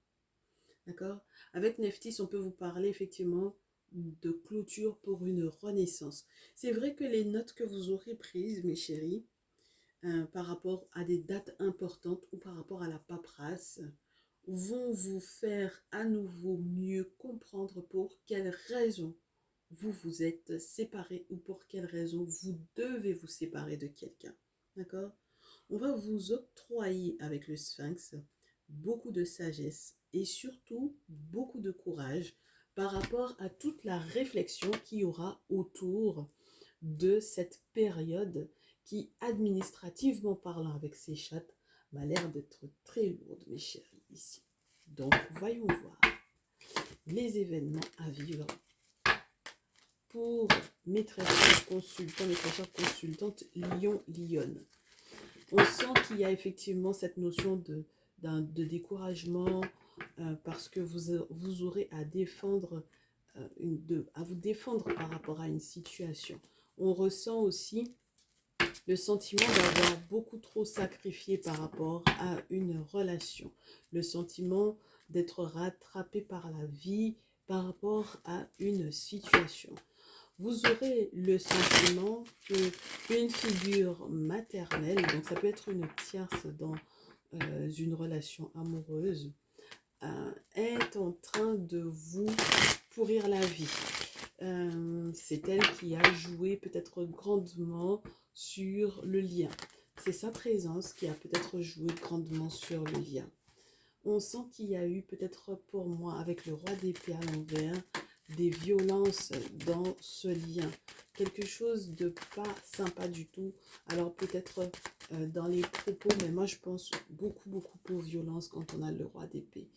A: D'accord? Avec Nephthys, on peut vous parler effectivement de clôture pour une renaissance. C'est vrai que les notes que vous aurez prises, mes chéris, par rapport à des dates importantes ou par rapport à la paperasse, vont vous faire à nouveau mieux comprendre pour quelles raisons vous vous êtes séparés ou pour quelles raisons vous devez vous séparer de quelqu'un. D'accord? On va vous octroyer avec le sphinx beaucoup de sagesse et surtout beaucoup de courage par rapport à toute la réflexion qu'il y aura autour de cette période qui, administrativement parlant avec ces chattes, m'a l'air d'être très lourde, mes chéris, ici. Donc, voyons voir les événements à vivre pour mes très chers consultants, mes très chères consultantes Lion-Lionne. On sent qu'il y a effectivement cette notion de découragement parce que vous aurez à défendre, à vous défendre par rapport à une situation. On ressent aussi le sentiment d'avoir beaucoup trop sacrifié par rapport à une relation. Le sentiment d'être rattrapé par la vie par rapport à une situation. Vous aurez le sentiment qu'une figure maternelle, donc ça peut être une tierce dans une relation amoureuse, est en train de vous pourrir la vie. C'est elle qui a joué peut-être grandement sur le lien. C'est sa présence qui a peut-être joué grandement sur le lien. On sent qu'il y a eu peut-être pour moi avec le roi d'épée à l'envers des violences dans ce lien. Quelque chose de pas sympa du tout. Alors peut-être dans les propos, mais moi je pense beaucoup aux violences quand on a le roi d'épée.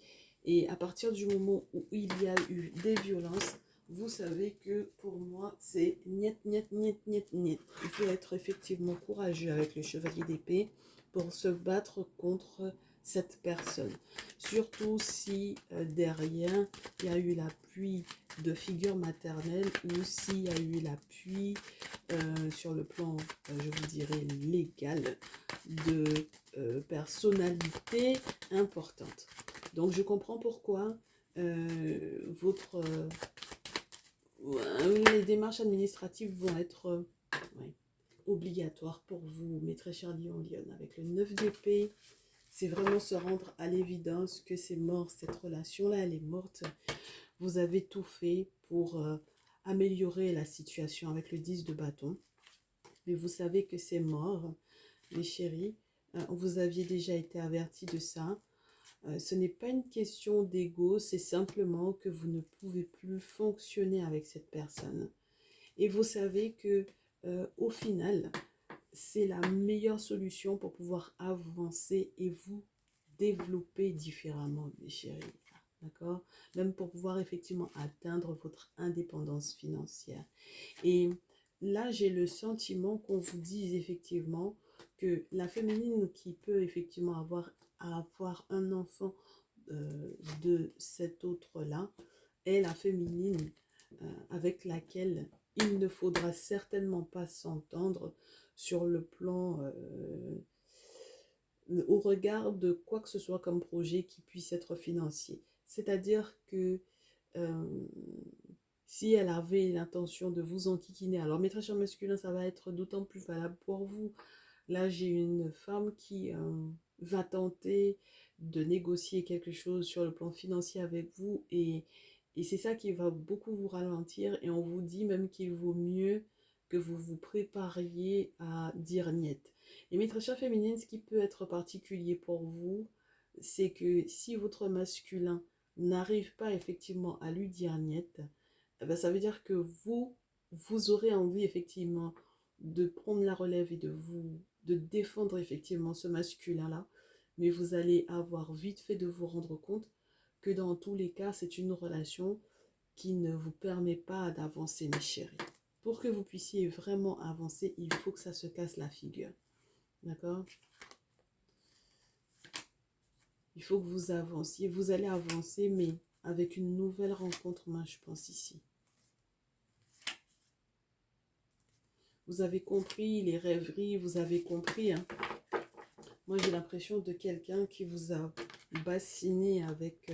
A: Et à partir du moment où il y a eu des violences, vous savez que pour moi, c'est niet. Il faut être effectivement courageux avec le chevalier d'épée pour se battre contre cette personne. Surtout si derrière, il y a eu l'appui de figure maternelle ou s'il y a eu l'appui sur le plan, je vous dirais, légal de personnalités importantes. Donc, je comprends pourquoi les démarches administratives vont être obligatoire pour vous, mes très chers lions, lionnes. Avec le 9 d'épée, c'est vraiment se rendre à l'évidence que c'est mort, cette relation-là, elle est morte. Vous avez tout fait pour améliorer la situation avec le 10 de bâton. Mais vous savez que c'est mort, mes chéris. Vous aviez déjà été avertis de ça. Ce n'est pas une question d'ego, c'est simplement que vous ne pouvez plus fonctionner avec cette personne. Et vous savez que au final, c'est la meilleure solution pour pouvoir avancer et vous développer différemment, mes chéris. D'accord? Même pour pouvoir effectivement atteindre votre indépendance financière. Et là, j'ai le sentiment qu'on vous dise effectivement que la féminine qui peut effectivement avoir un enfant de cet autre-là est la féminine avec laquelle il ne faudra certainement pas s'entendre sur le plan au regard de quoi que ce soit comme projet qui puisse être financier. C'est-à-dire que euh, si elle avait l'intention de vous enquiquiner, alors mes très chers masculins, ça va être d'autant plus valable pour vous. Là, j'ai une femme qui va tenter de négocier quelque chose sur le plan financier avec vous et c'est ça qui va beaucoup vous ralentir et on vous dit même qu'il vaut mieux que vous vous prépariez à dire niet. Et mes très chères féminines, ce qui peut être particulier pour vous, c'est que si votre masculin n'arrive pas effectivement à lui dire niet, eh ben, ça veut dire que vous aurez envie effectivement de prendre la relève et de défendre effectivement ce masculin-là, mais vous allez avoir vite fait de vous rendre compte que dans tous les cas, c'est une relation qui ne vous permet pas d'avancer, mes chéris. Pour que vous puissiez vraiment avancer, il faut que ça se casse la figure. D'accord? Il faut que vous avanciez. Vous allez avancer, mais avec une nouvelle rencontre, moi, je pense ici. Vous avez compris les rêveries, vous avez compris. Hein. Moi, j'ai l'impression de quelqu'un qui vous a bassiné avec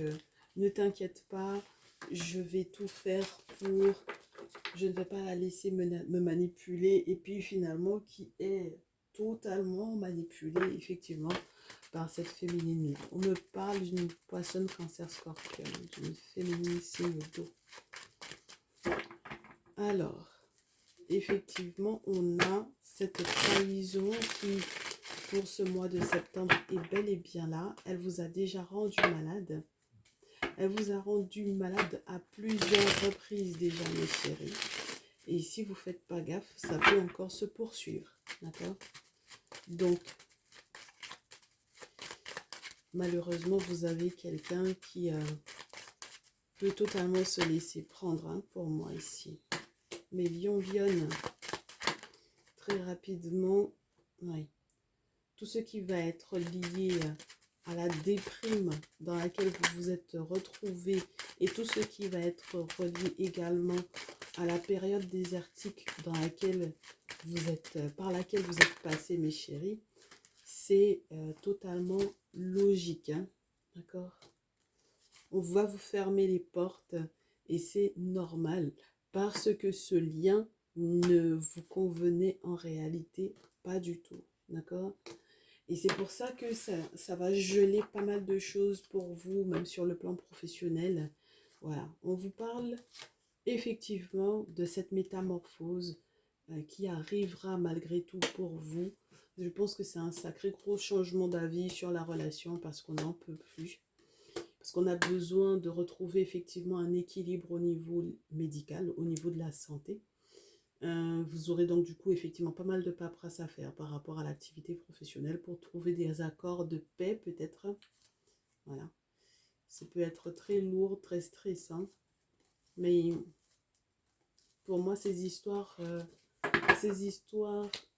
A: ne t'inquiète pas, je vais tout faire pour... Je ne vais pas la laisser me manipuler. Et puis finalement, qui est totalement manipulée, effectivement, par cette féminine. On me parle d'une poissonne cancer scorpion, d'une féminine signe d'eau. Alors, effectivement, on a cette trahison qui, pour ce mois de septembre, est bel et bien là. Elle vous a déjà rendu malade. Elle vous a rendu malade à plusieurs reprises déjà, mes chéris. Et si vous ne faites pas gaffe, ça peut encore se poursuivre. D'accord? Donc, malheureusement, vous avez quelqu'un qui peut totalement se laisser prendre, hein, pour moi ici. Mais lion, lionne, très rapidement, oui. Tout ce qui va être lié à la déprime dans laquelle vous vous êtes retrouvé et tout ce qui va être relié également à la période désertique dans laquelle vous êtes, par laquelle vous êtes passé, mes chéris, c'est totalement logique, hein, d'accord? On va vous fermer les portes et c'est normal parce que ce lien ne vous convenait en réalité pas du tout, d'accord? Et c'est pour ça que ça va geler pas mal de choses pour vous, même sur le plan professionnel. Voilà, on vous parle effectivement de cette métamorphose qui arrivera malgré tout pour vous. Je pense que c'est un sacré gros changement d'avis sur la relation parce qu'on n'en peut plus. Parce qu'on a besoin de retrouver effectivement un équilibre au niveau médical, au niveau de la santé. Vous aurez donc du coup effectivement pas mal de paperasse à faire par rapport à l'activité professionnelle pour trouver des accords de paix peut-être. Voilà. Ça peut être très lourd, très stressant. Mais pour moi, ces histoires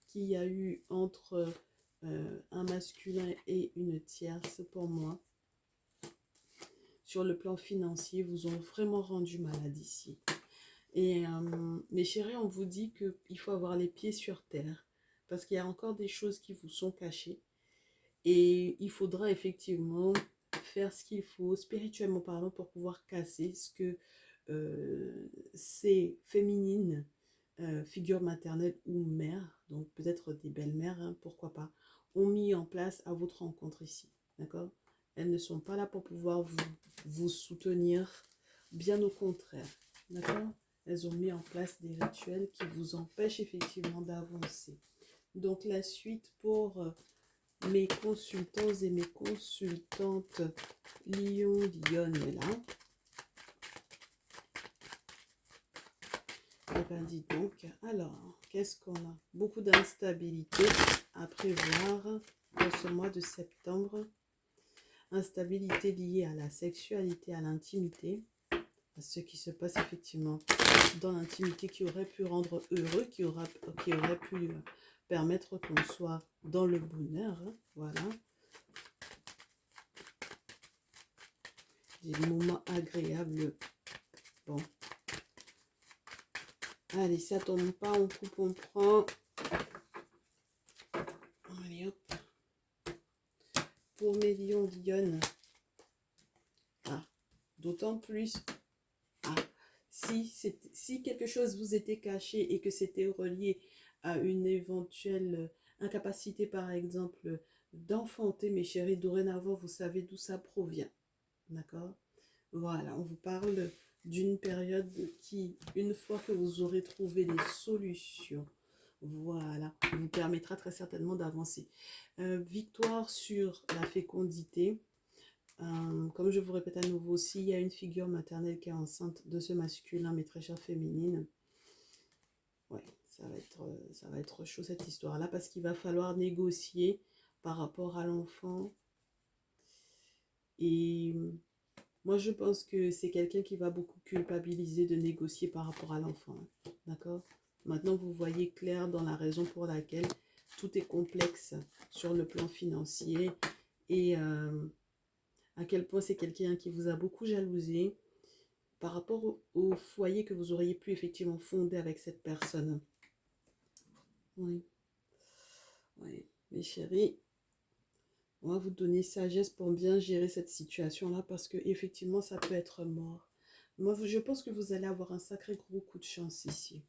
A: qu'il y a eu entre un masculin et une tierce, pour moi, sur le plan financier, vous ont vraiment rendu malade ici. Et mes chéris, on vous dit qu'il faut avoir les pieds sur terre parce qu'il y a encore des choses qui vous sont cachées et il faudra effectivement faire ce qu'il faut spirituellement parlant pour pouvoir casser ce que ces féminines figure maternelle ou mère, donc peut-être des belles-mères, hein, pourquoi pas, ont mis en place à votre rencontre ici, d'accord? Elles ne sont pas là pour pouvoir vous soutenir, bien au contraire, d'accord? Elles ont mis en place des rituels qui vous empêchent effectivement d'avancer. Donc la suite pour mes consultants et mes consultantes Lion, Lionne là. Et bien dis donc, alors, qu'est-ce qu'on a? Beaucoup d'instabilité à prévoir dans ce mois de septembre. Instabilité liée à la sexualité, à l'intimité, à ce qui se passe effectivement dans l'intimité qui aurait pu rendre heureux, qui aurait pu permettre qu'on soit dans le bonheur, hein, voilà. Des moments agréables. Bon. Allez, ça tombe pas, on coupe, on prend. Allez, hop. Pour mes lions, lionnes. Ah, d'autant plus. Ah, si quelque chose vous était caché et que c'était relié à une éventuelle incapacité, par exemple, d'enfanter, mes chéris, dorénavant, vous savez d'où ça provient. D'accord? Voilà, on vous parle d'une période qui, une fois que vous aurez trouvé les solutions, voilà, vous permettra très certainement d'avancer. Victoire sur la fécondité. Comme je vous répète à nouveau, s'il y a une figure maternelle qui est enceinte de ce masculin, mais très chère féminine, ouais, ça va être chaud cette histoire-là, parce qu'il va falloir négocier par rapport à l'enfant. Et moi, je pense que c'est quelqu'un qui va beaucoup culpabiliser de négocier par rapport à l'enfant. Hein. D'accord? Maintenant, vous voyez clair dans la raison pour laquelle tout est complexe sur le plan financier et à quel point c'est quelqu'un qui vous a beaucoup jalousé par rapport au foyer que vous auriez pu effectivement fonder avec cette personne. Oui, oui, mes chéris, on va vous donner sagesse pour bien gérer cette situation-là parce que effectivement, ça peut être mort. Moi, je pense que vous allez avoir un sacré gros coup de chance ici.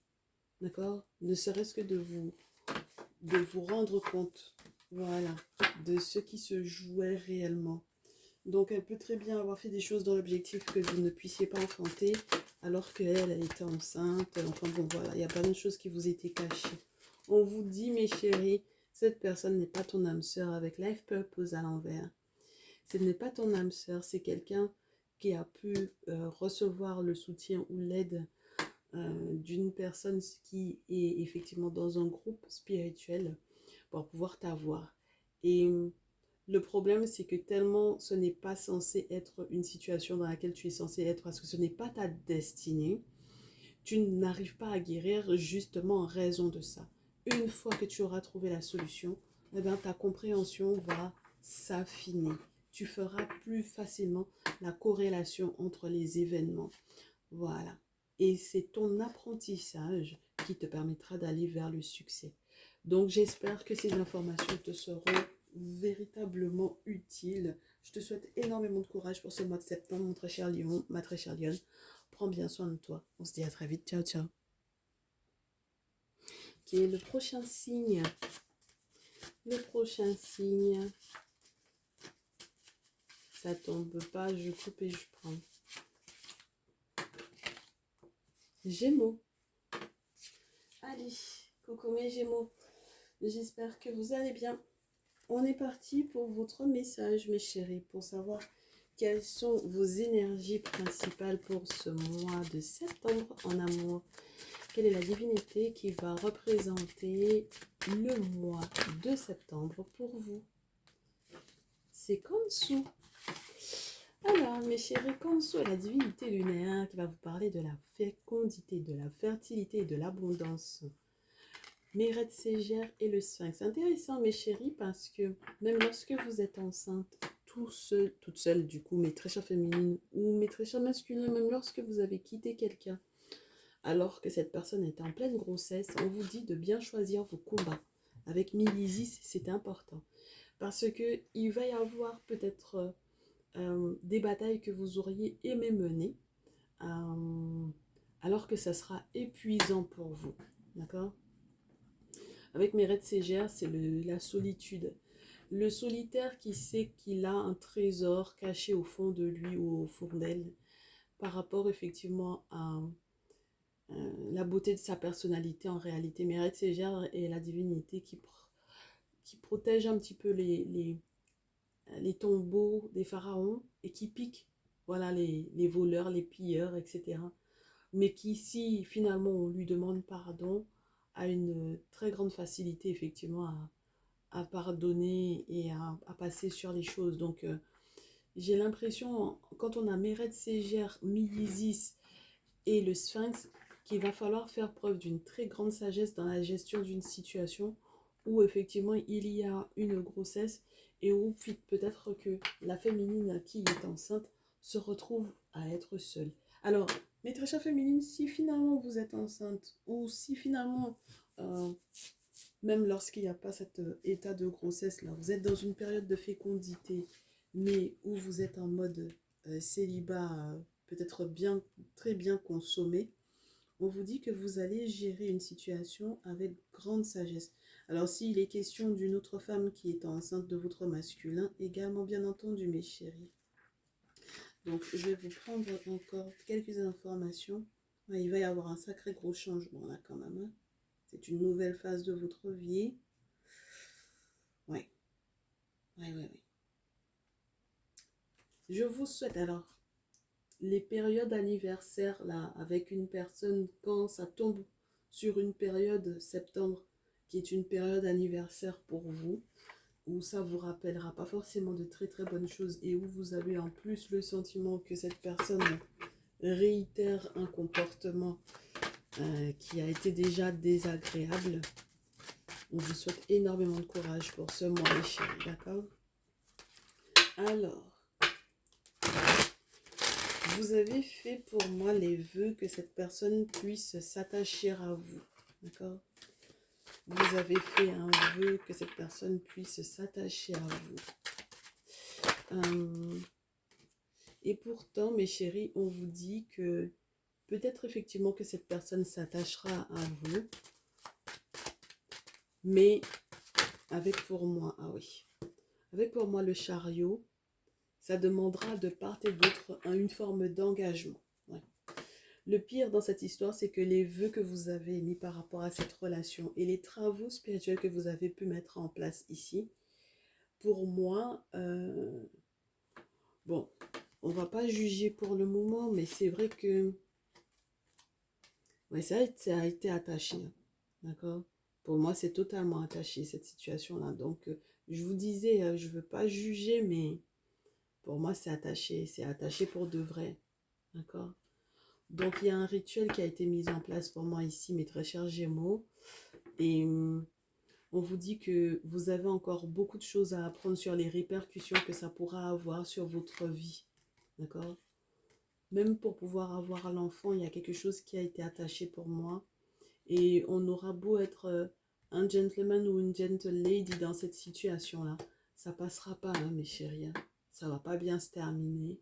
A: D'accord? Ne serait-ce que de vous rendre compte, voilà, de ce qui se jouait réellement. Donc, elle peut très bien avoir fait des choses dans l'objectif que vous ne puissiez pas enfanter, alors qu'elle, elle était enceinte. Enfin bon, voilà, il y a plein de choses qui vous étaient cachées. On vous dit, mes chéris, cette personne n'est pas ton âme sœur avec Life Purpose à l'envers. Ce n'est pas ton âme sœur, c'est quelqu'un qui a pu recevoir le soutien ou l'aide d'une personne qui est effectivement dans un groupe spirituel pour pouvoir t'avoir. Et le problème, c'est que tellement ce n'est pas censé être une situation dans laquelle tu es censé être parce que ce n'est pas ta destinée, tu n'arrives pas à guérir justement en raison de ça. Une fois que tu auras trouvé la solution, eh bien, ta compréhension va s'affiner. Tu feras plus facilement la corrélation entre les événements. Voilà. Et c'est ton apprentissage qui te permettra d'aller vers le succès. Donc, j'espère que ces informations te seront véritablement utiles. Je te souhaite énormément de courage pour ce mois de septembre, mon très cher lion, ma très chère lionne. Prends bien soin de toi. On se dit à très vite. Ciao, ciao. Qui est le prochain signe? Le prochain signe. Ça tombe pas, je coupe et je prends. Gémeaux. Allez, coucou mes Gémeaux. J'espère que vous allez bien. On est parti pour votre message, mes chéris, pour savoir quelles sont vos énergies principales pour ce mois de septembre en amour. Quelle est la divinité qui va représenter le mois de septembre pour vous? C'est Khonsu. Alors, mes chéris, Khonsu est la divinité lunaire qui va vous parler de la fécondité, de la fertilité et de l'abondance. Mérette Ségère et le Sphinx. C'est intéressant, mes chéris, parce que même lorsque vous êtes enceinte, toute seule, du coup, mes très chères féminines ou mes très chers masculins, même lorsque vous avez quitté quelqu'un, alors que cette personne est en pleine grossesse, on vous dit de bien choisir vos combats. Avec Milisis, c'est important. Parce que il va y avoir peut-être des batailles que vous auriez aimé mener, alors que ça sera épuisant pour vous. D'accord? Avec Mérette Ségère, c'est la solitude. Le solitaire qui sait qu'il a un trésor caché au fond de lui ou au fond d'elle par rapport effectivement à la beauté de sa personnalité en réalité. Mérette Ségère est la divinité qui protège un petit peu les tombeaux des pharaons et qui pique voilà, les voleurs, les pilleurs, etc. Mais qui, si finalement on lui demande pardon, a une très grande facilité effectivement à pardonner et à passer sur les choses. Donc j'ai l'impression, quand on a Mérette Ségère, Milisis et le Sphinx, qu'il va falloir faire preuve d'une très grande sagesse dans la gestion d'une situation où effectivement il y a une grossesse et où peut-être que la féminine qui est enceinte se retrouve à être seule. Alors, mes très chères féminines, si finalement vous êtes enceinte ou si finalement, euh, même lorsqu'il n'y a pas cet état de grossesse là, vous êtes dans une période de fécondité, mais où vous êtes en mode célibat, peut-être bien, très bien consommé, on vous dit que vous allez gérer une situation avec grande sagesse. Alors, s'il est question d'une autre femme qui est enceinte de votre masculin, également bien entendu, mes chéris. Donc, je vais vous prendre encore quelques informations. Ouais, il va y avoir un sacré gros changement là quand même, hein. C'est une nouvelle phase de votre vie. Ouais, ouais. Je vous souhaite alors les périodes anniversaires là avec une personne quand ça tombe sur une période septembre qui est une période anniversaire pour vous où ça vous rappellera pas forcément de très très bonnes choses et où vous avez en plus le sentiment que cette personne réitère un comportement qui a été déjà désagréable. On vous souhaite énormément de courage pour ce mois, les chéris, d'accord? Alors, vous avez fait pour moi les vœux que cette personne puisse s'attacher à vous, d'accord? Vous avez fait un vœu que cette personne puisse s'attacher à vous. Et pourtant, mes chéris, on vous dit que peut-être effectivement que cette personne s'attachera à vous, mais avec pour moi, ah oui, avec pour moi le chariot, ça demandera de part et d'autre une forme d'engagement. Ouais. Le pire dans cette histoire, c'est que les vœux que vous avez émis par rapport à cette relation et les travaux spirituels que vous avez pu mettre en place ici, pour moi, bon, on va pas juger pour le moment, mais c'est vrai que ouais, ça a été attaché, hein, d'accord? Pour moi, c'est totalement attaché, cette situation-là. Donc, je vous disais, je ne veux pas juger, mais pour moi, c'est attaché pour de vrai, d'accord? Donc, il y a un rituel qui a été mis en place pour moi ici, mes très chers Gémeaux. Et on vous dit que vous avez encore beaucoup de choses à apprendre sur les répercussions que ça pourra avoir sur votre vie, d'accord? Même pour pouvoir avoir l'enfant, il y a quelque chose qui a été attaché pour moi. Et on aura beau être un gentleman ou une gentle lady dans cette situation-là, ça passera pas, hein, mes chéris, hein. Ça va pas bien se terminer.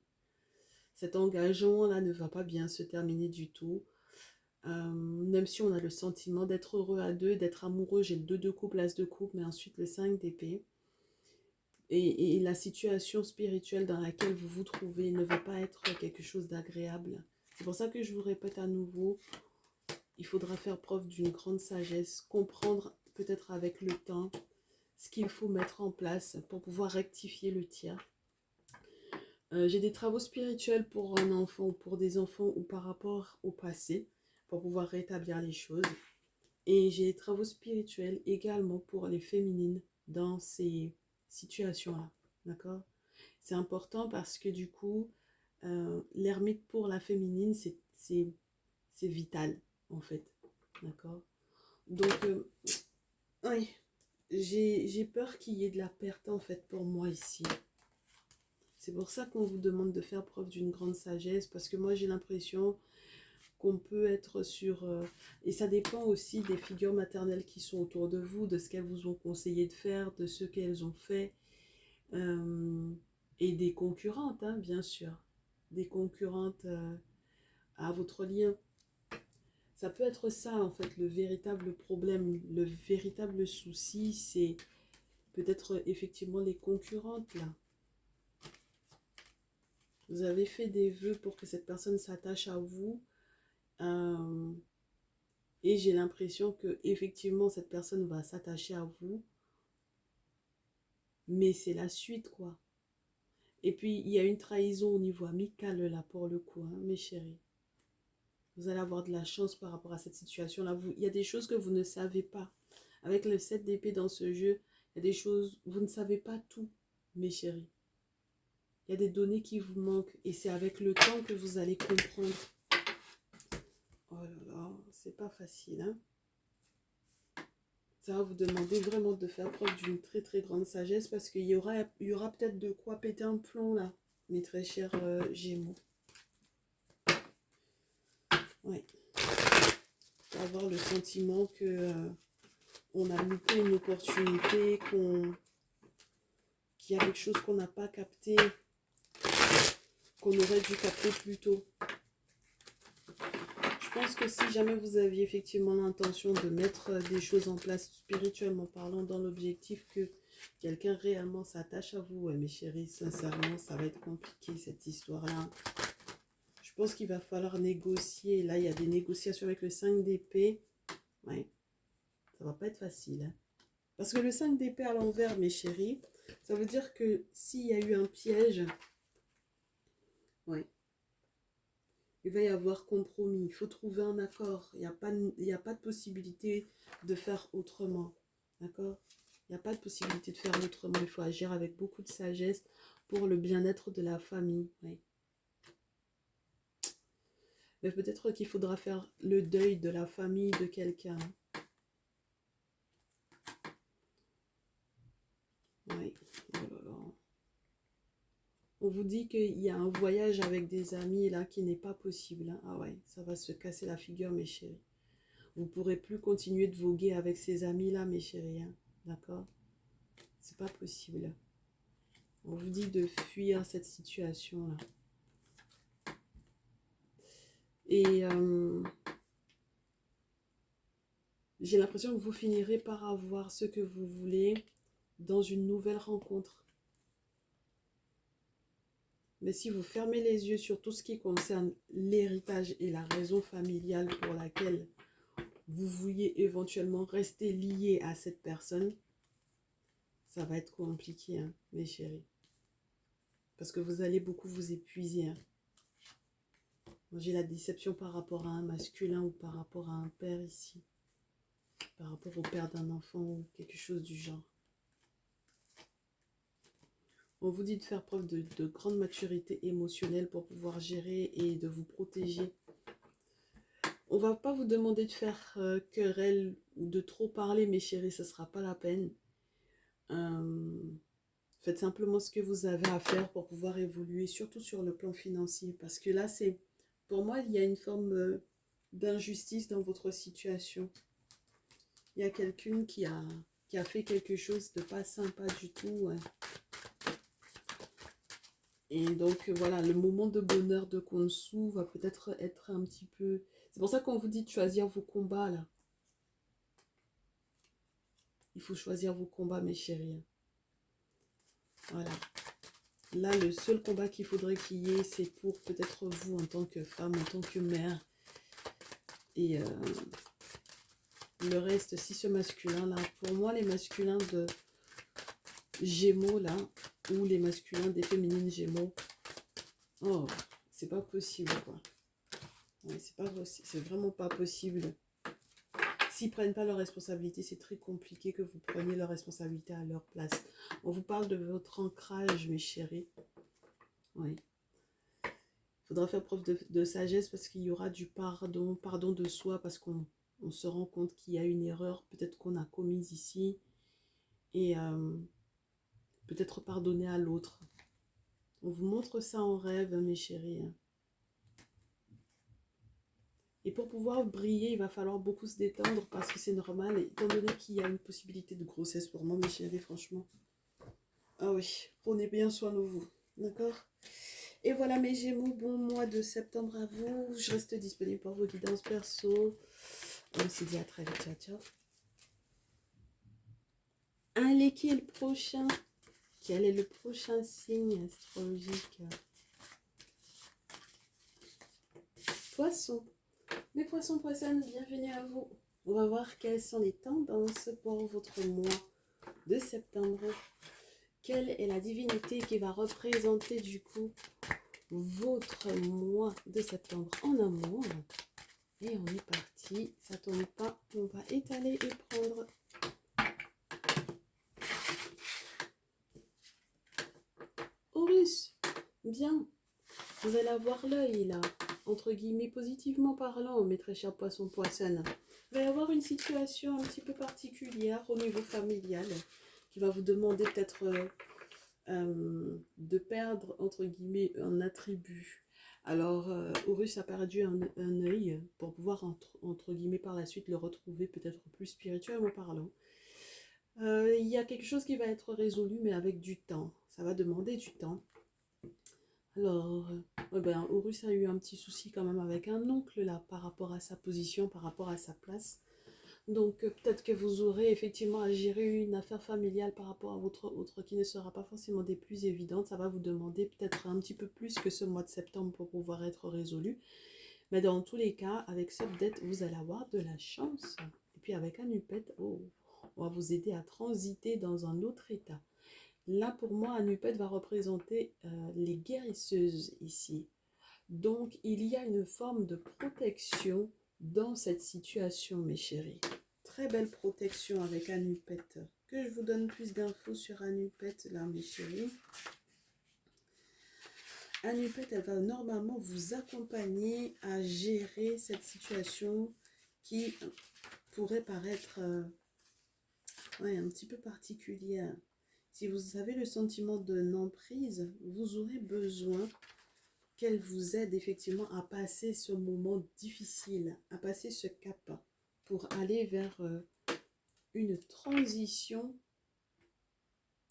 A: Cet engagement-là ne va pas bien se terminer du tout. Même si on a le sentiment d'être heureux à deux, d'être amoureux, j'ai le 2 de coupe, l'as de coupe, mais ensuite le 5 d'épée. Et la situation spirituelle dans laquelle vous vous trouvez ne va pas être quelque chose d'agréable. C'est pour ça que je vous répète à nouveau, il faudra faire preuve d'une grande sagesse, comprendre peut-être avec le temps ce qu'il faut mettre en place pour pouvoir rectifier le tir. J'ai des travaux spirituels pour un enfant ou pour des enfants ou par rapport au passé pour pouvoir rétablir les choses. Et j'ai des travaux spirituels également pour les féminines dans ces situations-là. D'accord? C'est important parce que du coup, l'ermite pour la féminine, c'est vital en fait. D'accord? Donc, oui, j'ai peur qu'il y ait de la perte en fait pour moi ici. C'est pour ça qu'on vous demande de faire preuve d'une grande sagesse parce que moi j'ai l'impression qu'on peut être sur... et ça dépend aussi des figures maternelles qui sont autour de vous, de ce qu'elles vous ont conseillé de faire, de ce qu'elles ont fait. Et des concurrentes, hein, bien sûr. Des concurrentes à votre lien. Ça peut être ça, en fait, le véritable problème, le véritable souci, c'est peut-être effectivement les concurrentes, là. Vous avez fait des vœux pour que cette personne s'attache à vous. Et j'ai l'impression que effectivement cette personne va s'attacher à vous. Mais c'est la suite, quoi. Et puis, il y a une trahison au niveau amical, là, pour le coup, hein, mes chéris. Vous allez avoir de la chance par rapport à cette situation-là. Il y a des choses que vous ne savez pas. Avec le 7 d'épée dans ce jeu, il y a des choses, vous ne savez pas tout, mes chéris. Il y a des données qui vous manquent. Et c'est avec le temps que vous allez comprendre. Oh là là, c'est pas facile, hein. Ça va vous demander vraiment de faire preuve d'une très très grande sagesse parce qu'il y aura peut-être de quoi péter un plomb là, mes très chers Gémeaux. Ouais. Pour avoir le sentiment que on a loupé une opportunité, qu'il y a quelque chose qu'on n'a pas capté, qu'on aurait dû capter plus tôt. Je pense que si jamais vous aviez effectivement l'intention de mettre des choses en place spirituellement parlant dans l'objectif que quelqu'un réellement s'attache à vous, ouais, mes chéris, sincèrement, ça va être compliqué cette histoire-là. Je pense qu'il va falloir négocier. Là, il y a des négociations avec le 5 d'épée. Ouais, ça va pas être facile, hein. Parce que le 5 d'épée à l'envers, mes chéris, ça veut dire que s'il y a eu un piège, ouais, il va y avoir compromis. Il faut trouver un accord. Il n'y a pas de possibilité de faire autrement. D'accord? Il n'y a pas de possibilité de faire autrement. Il faut agir avec beaucoup de sagesse pour le bien-être de la famille. Ouais. Mais peut-être qu'il faudra faire le deuil de la famille de quelqu'un. Oui. Oh là là. On vous dit qu'il y a un voyage avec des amis là qui n'est pas possible, hein. Ah ouais, ça va se casser la figure, mes chéris. Vous ne pourrez plus continuer de voguer avec ces amis là, mes chéris, hein. D'accord? C'est pas possible. On vous dit de fuir cette situation là. Et j'ai l'impression que vous finirez par avoir ce que vous voulez dans une nouvelle rencontre. Mais si vous fermez les yeux sur tout ce qui concerne l'héritage et la raison familiale pour laquelle vous vouliez éventuellement rester lié à cette personne, ça va être compliqué, hein, mes chéris. Parce que vous allez beaucoup vous épuiser, hein. J'ai la déception par rapport à un masculin ou par rapport à un père ici. Par rapport au père d'un enfant ou quelque chose du genre. On vous dit de faire preuve de grande maturité émotionnelle pour pouvoir gérer et de vous protéger. On va pas vous demander de faire querelle ou de trop parler, mes chéris, ce ne sera pas la peine. Faites simplement ce que vous avez à faire pour pouvoir évoluer, surtout sur le plan financier. Parce que là, pour moi, il y a une forme d'injustice dans votre situation. Il y a quelqu'un qui a fait quelque chose de pas sympa du tout. Ouais. Et donc, voilà, le moment de bonheur de Khonshu va peut-être être un petit peu... C'est pour ça qu'on vous dit de choisir vos combats, là. Il faut choisir vos combats, mes chéris. Voilà. Là, le seul combat qu'il faudrait qu'il y ait, c'est pour peut-être vous en tant que femme, en tant que mère. Et le reste, si ce masculin-là, pour moi, les masculins de Gémeaux, là, ou les masculins des féminines Gémeaux, oh, c'est pas possible, quoi. Ouais, c'est vraiment pas possible. S'ils prennent pas leurs responsabilités, c'est très compliqué que vous preniez leurs responsabilités à leur place. On vous parle de votre ancrage, mes chéris. Oui. Il faudra faire preuve de sagesse parce qu'il y aura du pardon de soi, parce qu'on se rend compte qu'il y a une erreur, peut-être qu'on a commise ici, et peut-être pardonner à l'autre. On vous montre ça en rêve, mes chéris. Et pour pouvoir briller, il va falloir beaucoup se détendre parce que c'est normal, étant donné qu'il y a une possibilité de grossesse pour moi, mes chéris, franchement. Ah oui, prenez bien soin de vous. D'accord? Et voilà mes Gémeaux, bon mois de septembre à vous. Je reste disponible pour vos guidances perso. On se dit à très vite, ciao, ciao. Allez, qui est le prochain? Quel est le prochain signe astrologique? Poisson. Mes poissons, poissonnes, bienvenue à vous. On va voir quelles sont les tendances pour votre mois de septembre. Quelle est la divinité qui va représenter du coup votre mois de septembre en amour? Et on est parti, ça tombe pas, on va étaler et prendre. Horus, bien, vous allez avoir l'œil là, entre guillemets positivement parlant, mes très chers poissons poissonnes. Il va y avoir une situation un petit peu particulière au niveau familial qui va vous demander peut-être de perdre entre guillemets un attribut. Alors, Horus a perdu un œil pour pouvoir entre guillemets par la suite le retrouver peut-être plus spirituellement parlant. Il y a quelque chose qui va être résolu mais avec du temps. Ça va demander du temps. Alors, Horus a eu un petit souci quand même avec un oncle là par rapport à sa position, par rapport à sa place. Donc peut-être que vous aurez effectivement à gérer une affaire familiale par rapport à votre autre qui ne sera pas forcément des plus évidentes. Ça va vous demander peut-être un petit peu plus que ce mois de septembre pour pouvoir être résolu. Mais dans tous les cas, avec Subdet, vous allez avoir de la chance. Et puis avec Anupet, oh, on va vous aider à transiter dans un autre état. Là, pour moi, Anupet va représenter les guérisseuses ici. Donc, il y a une forme de protection dans cette situation, mes chéris. Très belle protection avec Anupet. Que je vous donne plus d'infos sur Anupet, là, mes chéris. Anupet, elle va normalement vous accompagner à gérer cette situation qui pourrait paraître un petit peu particulière. Si vous avez le sentiment de non-prise, vous aurez besoin qu'elle vous aide effectivement à passer ce moment difficile, à passer ce cap pour aller vers une transition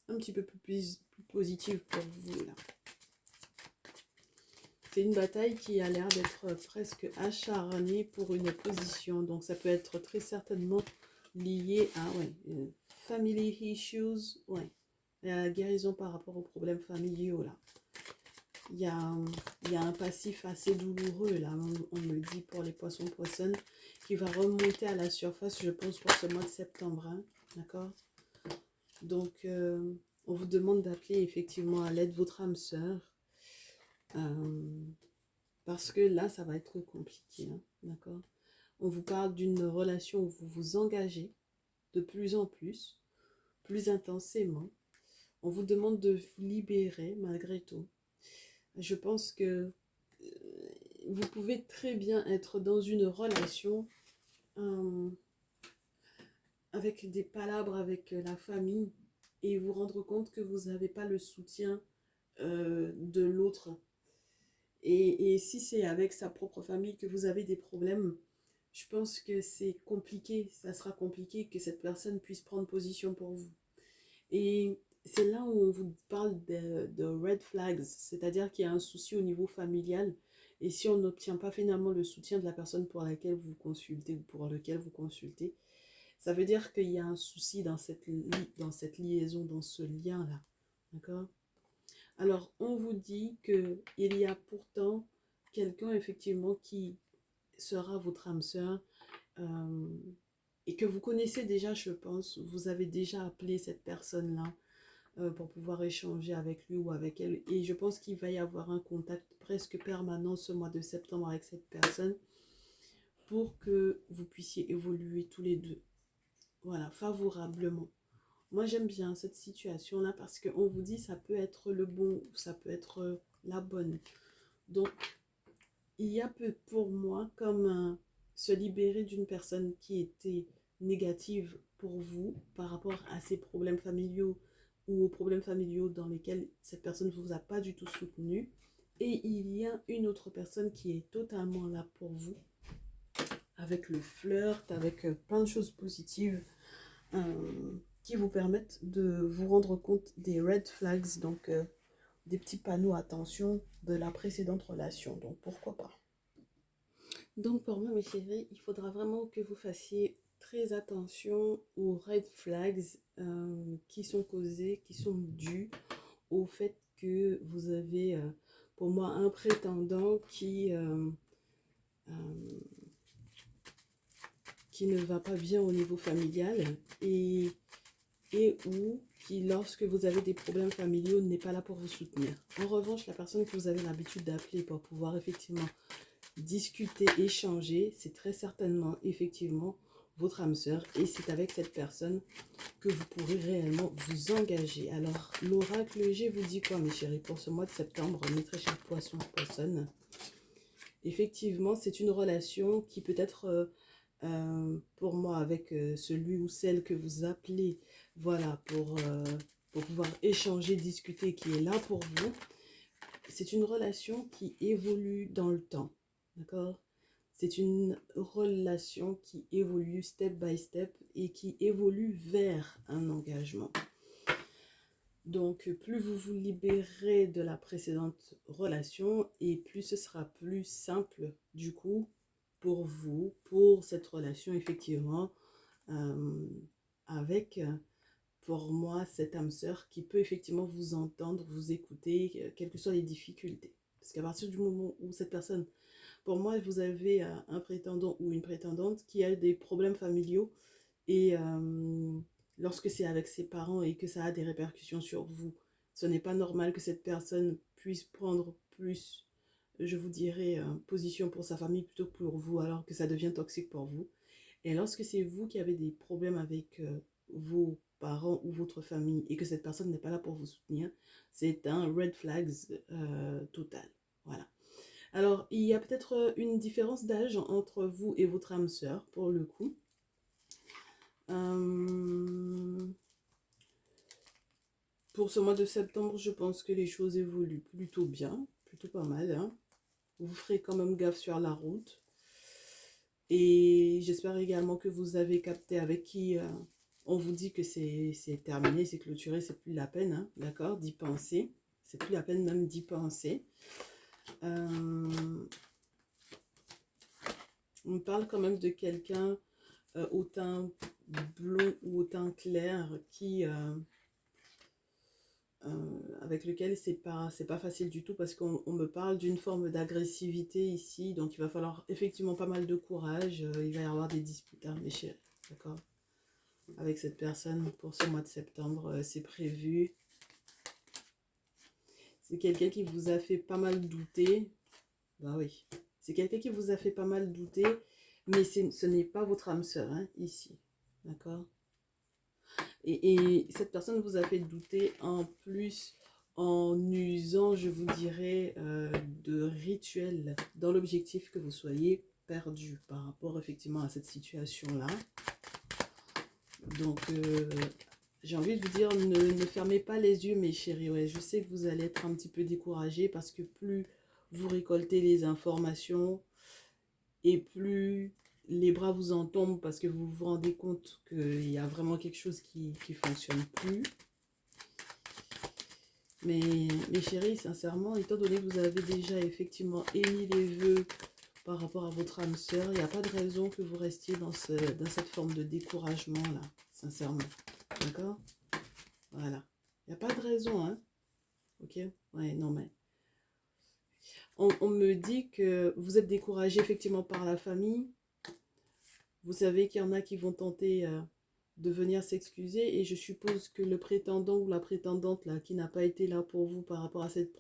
A: un petit peu plus positive pour vous là. C'est une bataille qui a l'air d'être presque acharnée pour une position, donc ça peut être très certainement lié à family issues, la guérison par rapport aux problèmes familiaux là. Il y a un passif assez douloureux, là, on me dit pour les poissons poissonnes, qui va remonter à la surface, je pense, pour ce mois de septembre. Hein, d'accord? Donc, on vous demande d'appeler effectivement à l'aide votre âme sœur. Parce que là, ça va être compliqué. Hein, d'accord? On vous parle d'une relation où vous vous engagez de plus en plus intensément. On vous demande de vous libérer malgré tout. Je pense que vous pouvez très bien être dans une relation avec des palabres avec la famille et vous rendre compte que vous n'avez pas le soutien de l'autre. Et si c'est avec sa propre famille que vous avez des problèmes, je pense que c'est compliqué, ça sera compliqué que cette personne puisse prendre position pour vous. Et c'est là où on vous parle de red flags, c'est-à-dire qu'il y a un souci au niveau familial. Et si on n'obtient pas finalement le soutien de la personne pour laquelle vous consultez ou pour lequel vous consultez, ça veut dire qu'il y a un souci dans cette liaison, dans ce lien-là. D'accord? Alors, on vous dit qu'il y a pourtant quelqu'un effectivement qui sera votre âme sœur et que vous connaissez déjà, je pense. Vous avez déjà appelé cette personne-là pour pouvoir échanger avec lui ou avec elle. Et je pense qu'il va y avoir un contact presque permanent ce mois de septembre avec cette personne pour que vous puissiez évoluer tous les deux. Voilà, favorablement. Moi, j'aime bien cette situation-là parce qu'on vous dit ça peut être le bon ou ça peut être la bonne. Donc, il y a peu pour moi comme se libérer d'une personne qui était négative pour vous par rapport à ses problèmes familiaux ou aux problèmes familiaux dans lesquels cette personne ne vous a pas du tout soutenu. Et il y a une autre personne qui est totalement là pour vous, avec le flirt, avec plein de choses positives qui vous permettent de vous rendre compte des red flags. Donc, des petits panneaux attention de la précédente relation. Donc, pourquoi pas. Donc, pour moi, mes chéris, il faudra vraiment que vous fassiez très attention aux red flags qui sont causés, qui sont dus au fait que vous avez, pour moi, un prétendant qui ne va pas bien au niveau familial et ou qui, lorsque vous avez des problèmes familiaux, n'est pas là pour vous soutenir. En revanche, la personne que vous avez l'habitude d'appeler pour pouvoir effectivement discuter, échanger, c'est très certainement effectivement votre âme sœur et c'est avec cette personne que vous pourrez réellement vous engager. Alors, l'oracle G vous dit quoi, mes chéris, pour ce mois de septembre, mes très chers poissons, poissonnes? Effectivement, c'est une relation qui peut être pour moi avec celui ou celle que vous appelez, voilà, pour pouvoir échanger, discuter, qui est là pour vous. C'est une relation qui évolue dans le temps, d'accord? C'est une relation qui évolue step by step et qui évolue vers un engagement. Donc, plus vous vous libérez de la précédente relation et plus ce sera plus simple, du coup, pour vous, pour cette relation, effectivement, avec, pour moi, cette âme sœur qui peut effectivement vous entendre, vous écouter, quelles que soient les difficultés. Parce qu'à partir du moment où cette personne, pour moi, vous avez un prétendant ou une prétendante qui a des problèmes familiaux et lorsque c'est avec ses parents et que ça a des répercussions sur vous, ce n'est pas normal que cette personne puisse prendre plus, je vous dirais, position pour sa famille plutôt que pour vous, alors que ça devient toxique pour vous. Et lorsque c'est vous qui avez des problèmes avec vos parents ou votre famille et que cette personne n'est pas là pour vous soutenir, c'est un red flags total. Voilà. Alors, il y a peut-être une différence d'âge entre vous et votre âme sœur, pour le coup. Pour ce mois de septembre, je pense que les choses évoluent plutôt bien, plutôt pas mal. Hein. Vous ferez quand même gaffe sur la route. Et j'espère également que vous avez capté avec qui on vous dit que c'est terminé, c'est clôturé, c'est plus la peine, hein, d'accord, d'y penser. C'est plus la peine même d'y penser. On parle quand même de quelqu'un au teint blond ou au teint clair qui... avec lequel c'est pas facile du tout parce qu'on me parle d'une forme d'agressivité ici, donc il va falloir effectivement pas mal de courage, il va y avoir des disputes, hein, mes chéris, d'accord, avec cette personne pour ce mois de septembre, c'est prévu. C'est quelqu'un qui vous a fait pas mal douter, bah oui, c'est quelqu'un qui vous a fait pas mal douter, mais ce n'est pas votre âme sœur, hein, ici, d'accord. Et cette personne vous a fait douter en plus en usant, je vous dirais, de rituels dans l'objectif que vous soyez perdu par rapport effectivement à cette situation-là. Donc, j'ai envie de vous dire, ne fermez pas les yeux, mes chéris. Ouais, je sais que vous allez être un petit peu découragés parce que plus vous récoltez les informations et plus les bras vous en tombent parce que vous vous rendez compte qu'il y a vraiment quelque chose qui ne fonctionne plus. Mais mes chéris, sincèrement, étant donné que vous avez déjà effectivement émis les vœux par rapport à votre âme sœur, il n'y a pas de raison que vous restiez dans cette forme de découragement-là, sincèrement. D'accord? Voilà. Il n'y a pas de raison, hein? Ok? Ouais, non, mais... On me dit que vous êtes découragé effectivement par la famille. Vous savez qu'il y en a qui vont tenter de venir s'excuser et je suppose que le prétendant ou la prétendante là, qui n'a pas été là pour vous par rapport à cette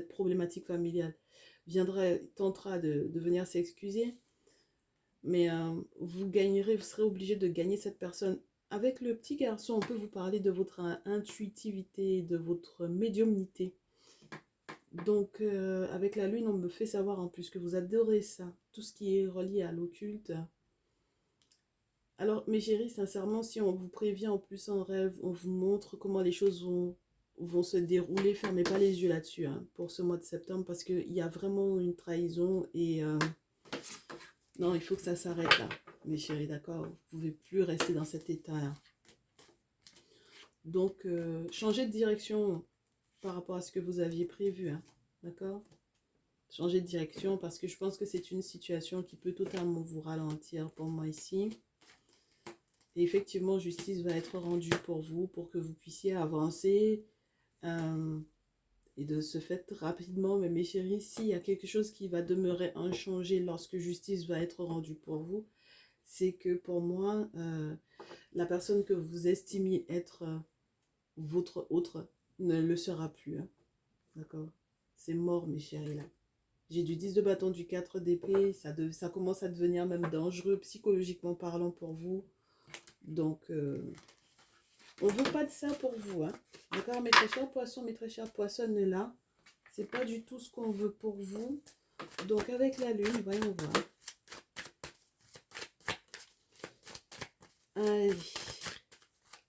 A: problématique familiale tentera de venir s'excuser, mais vous serez obligé de gagner cette personne. Avec le petit garçon, on peut vous parler de votre intuitivité, de votre médiumnité. Donc, avec la lune, on me fait savoir en plus que vous adorez ça, tout ce qui est relié à l'occulte. Alors, mes chéris, sincèrement, si on vous prévient en plus en rêve, on vous montre comment les choses vont se dérouler, fermez pas les yeux là-dessus hein, pour ce mois de septembre parce qu'il y a vraiment une trahison et non, il faut que ça s'arrête là, mes chéris, d'accord? Vous ne pouvez plus rester dans cet état-là. Donc, changez de direction par rapport à ce que vous aviez prévu, hein, d'accord? Changer de direction parce que je pense que c'est une situation qui peut totalement vous ralentir pour moi ici. Et effectivement, justice va être rendue pour vous, pour que vous puissiez avancer. Et de ce fait, rapidement, mais mes chéris, s'il y a quelque chose qui va demeurer inchangé lorsque justice va être rendue pour vous, c'est que pour moi, la personne que vous estimiez être votre autre ne le sera plus. Hein. D'accord? C'est mort, mes chéris, là. J'ai du 10 de bâton, du 4 d'épée. Ça commence à devenir même dangereux, psychologiquement parlant, pour vous. Donc, on ne veut pas de ça pour vous. Hein. D'accord, mes très chers poissons, mes très chères poissonnes, là. C'est pas du tout ce qu'on veut pour vous. Donc, avec la lune, voyons voir. Allez.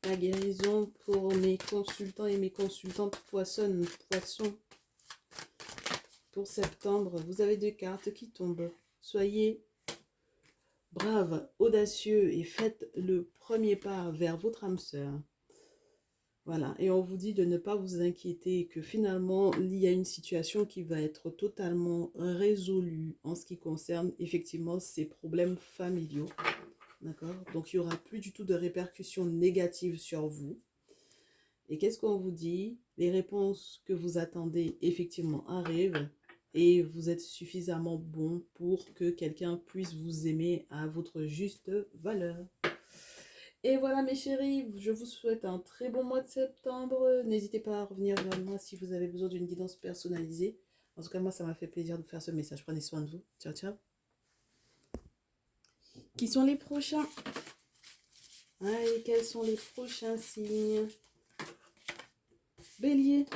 A: La guérison pour mes consultants et mes consultantes poissons. Pour septembre, vous avez 2 cartes qui tombent. Soyez braves, audacieux et faites le premier pas vers votre âme sœur. Voilà, et on vous dit de ne pas vous inquiéter, que finalement, il y a une situation qui va être totalement résolue en ce qui concerne effectivement ces problèmes familiaux. D'accord? Donc, il n'y aura plus du tout de répercussions négatives sur vous. Et qu'est-ce qu'on vous dit? Les réponses que vous attendez effectivement arrivent et vous êtes suffisamment bon pour que quelqu'un puisse vous aimer à votre juste valeur. Et voilà mes chéris, je vous souhaite un très bon mois de septembre. N'hésitez pas à revenir vers moi si vous avez besoin d'une guidance personnalisée. En tout cas, moi, ça m'a fait plaisir de vous faire ce message. Prenez soin de vous. Ciao, ciao. Qui sont les prochains? Allez, quels sont les prochains signes? Bélier.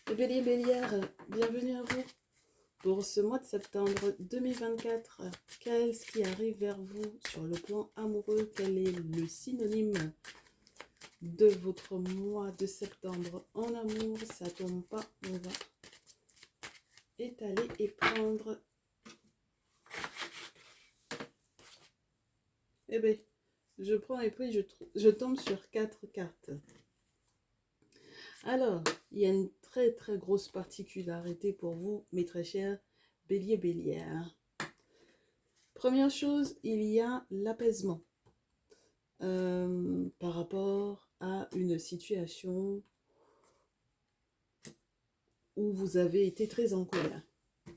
A: Le bélier, bélière, bienvenue à vous. Pour ce mois de septembre 2024, qu'est-ce qui arrive vers vous sur le plan amoureux? Quel est le synonyme de votre mois de septembre en amour? Ça tombe pas, on va étaler et prendre. Eh bien, je prends et puis je tombe sur 4 cartes. Alors, il y a une très très grosse particularité pour vous, mes très chers bélier bélière. Première chose, il y a l'apaisement par rapport à une situation où vous avez été très en colère.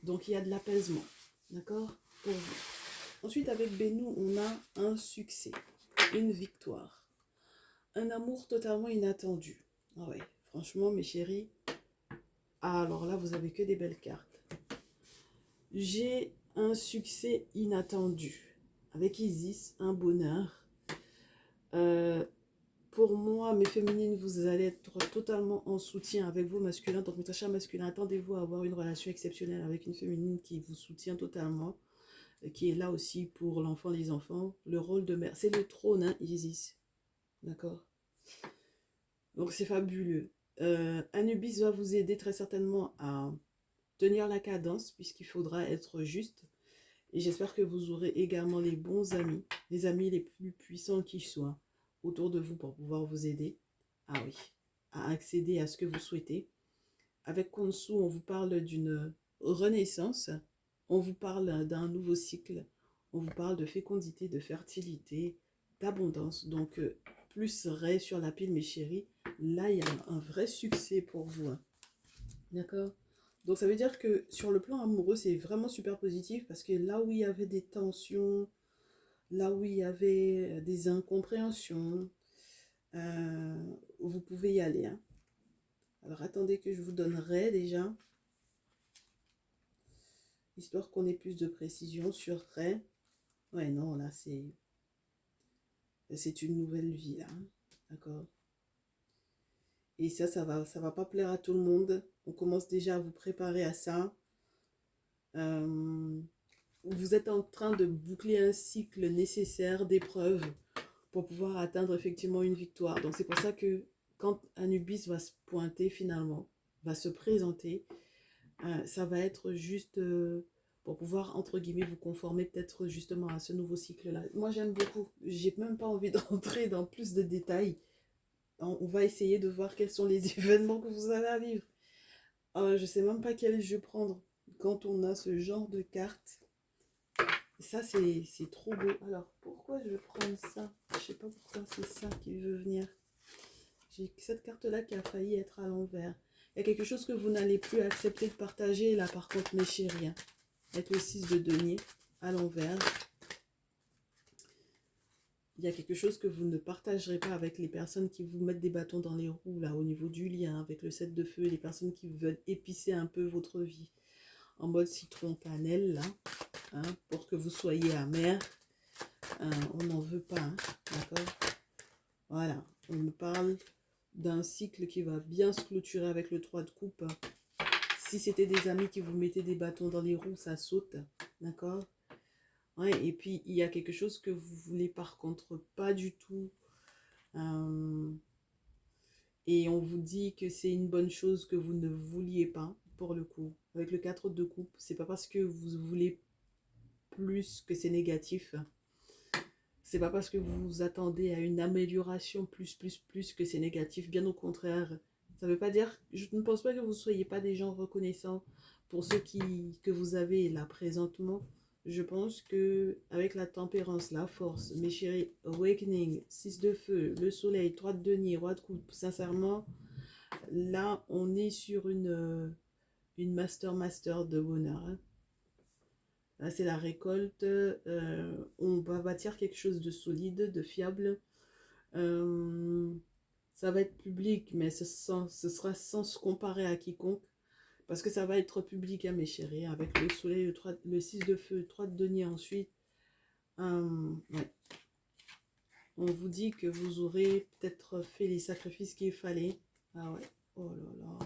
A: Donc, il y a de l'apaisement, d'accord, pour vous. Ensuite, avec Bénou, on a un succès, une victoire, un amour totalement inattendu. Ah ouais, franchement, mes chéris, alors là, vous avez que des belles cartes. J'ai un succès inattendu. Avec Isis, un bonheur. Pour moi, mes féminines, vous allez être totalement en soutien avec vos masculins. Donc, mes très chers masculins, attendez-vous à avoir une relation exceptionnelle avec une féminine qui vous soutient totalement, qui est là aussi pour l'enfant, les enfants. Le rôle de mère, c'est le trône, hein, Isis. D'accord? Donc, c'est fabuleux. Anubis va vous aider très certainement à tenir la cadence, puisqu'il faudra être juste. Et j'espère que vous aurez également les bons amis, les amis les plus puissants qui soient autour de vous pour pouvoir vous aider. Ah oui, à accéder à ce que vous souhaitez. Avec Konsu, on vous parle d'une renaissance, on vous parle d'un nouveau cycle, on vous parle de fécondité, de fertilité, d'abondance. Donc, plus Ray sur la pile, mes chéris, là, il y a un vrai succès pour vous. Hein. D'accord? Donc, ça veut dire que sur le plan amoureux, c'est vraiment super positif parce que là où il y avait des tensions, là où il y avait des incompréhensions, vous pouvez y aller. Hein. Alors, attendez que je vous donnerai déjà, histoire qu'on ait plus de précision sur Ray. Ouais, non, là, c'est une nouvelle vie, là. Hein. D'accord? Et ça va pas plaire à tout le monde. On commence déjà à vous préparer à ça. Vous êtes en train de boucler un cycle nécessaire d'épreuves pour pouvoir atteindre effectivement une victoire. Donc c'est pour ça que quand Anubis va se pointer finalement, va se présenter, ça va être juste pour pouvoir entre guillemets vous conformer peut-être justement à ce nouveau cycle-là. Moi j'aime beaucoup, j'ai même pas envie de rentrer dans plus de détails on va essayer de voir quels sont les événements que vous allez à vivre. Je sais même pas quel jeu prendre quand on a ce genre de carte. Ça, c'est trop beau. Alors, pourquoi je veux prendre ça? Je sais pas pourquoi c'est ça qui veut venir. J'ai cette carte-là qui a failli être à l'envers. Il y a quelque chose que vous n'allez plus accepter de partager, là, par contre, mes chéris. Hein. Avec le 6 de denier à l'envers. Il y a quelque chose que vous ne partagerez pas avec les personnes qui vous mettent des bâtons dans les roues, là, au niveau du lien, avec le 7 de feu, les personnes qui veulent épicer un peu votre vie. En mode citron-cannelle, là, hein, pour que vous soyez amer. On n'en veut pas, hein, d'accord? Voilà, on me parle d'un cycle qui va bien se clôturer avec le 3 de coupe. Si c'était des amis qui vous mettaient des bâtons dans les roues, ça saute, d'accord? Ouais, et puis, il y a quelque chose que vous voulez par contre pas du tout. Et on vous dit que c'est une bonne chose que vous ne vouliez pas, pour le coup. Avec le 4 de coupe, c'est pas parce que vous voulez plus que c'est négatif. C'est pas parce que vous vous attendez à une amélioration plus que c'est négatif. Bien au contraire. Ça veut pas dire... Je ne pense pas que vous ne soyez pas des gens reconnaissants pour ceux que vous avez là présentement. Je pense que avec la tempérance, la force, mes chéris, Awakening, 6 de feu, le soleil, 3 de denier, roi de coupe, sincèrement, là, on est sur une master de bonheur. Hein. Là, c'est la récolte. On va bâtir quelque chose de solide, de fiable. Ça va être public, mais ce sera sans se comparer à quiconque. Parce que ça va être public, hein, mes chéris, avec le soleil, le 6 de feu, 3 de denier ensuite. Ouais. On vous dit que vous aurez peut-être fait les sacrifices qu'il fallait. Ah ouais, oh là là.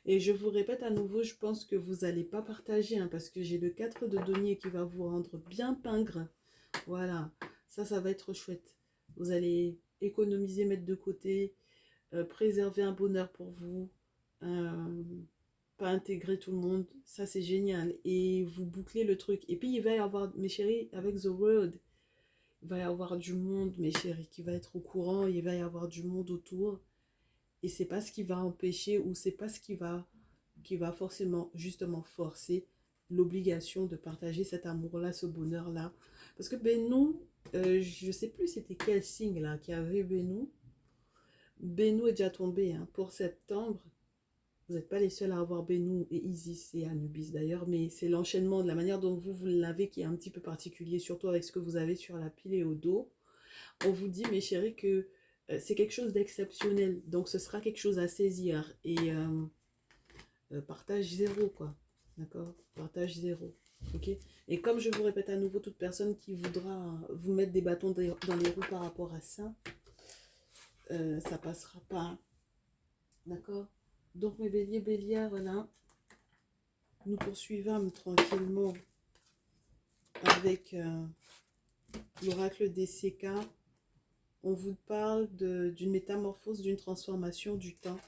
A: Et je vous répète à nouveau, je pense que vous n'allez pas partager, hein, parce que j'ai le 4 de denier qui va vous rendre bien pingre. Voilà, ça va être chouette. Vous allez économiser, mettre de côté, préserver un bonheur pour vous, pas intégrer tout le monde, ça c'est génial. Et vous bouclez le truc. Et puis il va y avoir, mes chéris, avec The World, il va y avoir du monde, mes chéris, qui va être au courant, il va y avoir du monde autour. Et c'est pas ce qui va empêcher ou c'est pas ce qui va forcément justement forcer l'obligation de partager cet amour-là, ce bonheur-là. Parce que Benou, je sais plus c'était quel signe là qui avait Benou. Benou est déjà tombé hein, pour septembre. Vous n'êtes pas les seuls à avoir Benou et Isis et Anubis d'ailleurs, mais c'est l'enchaînement de la manière dont vous l'avez qui est un petit peu particulier, surtout avec ce que vous avez sur la pile et au dos. On vous dit, mes chéris, que c'est quelque chose d'exceptionnel, donc ce sera quelque chose à saisir. Et partage zéro, quoi. D'accord? Partage zéro. Ok? Et comme je vous répète à nouveau, toute personne qui voudra vous mettre des bâtons dans les roues par rapport à ça, ça passera pas. D'accord? Donc mes béliers, bélières, là, nous poursuivons tranquillement avec l'oracle des CK. On vous parle d'une métamorphose, d'une transformation du temps.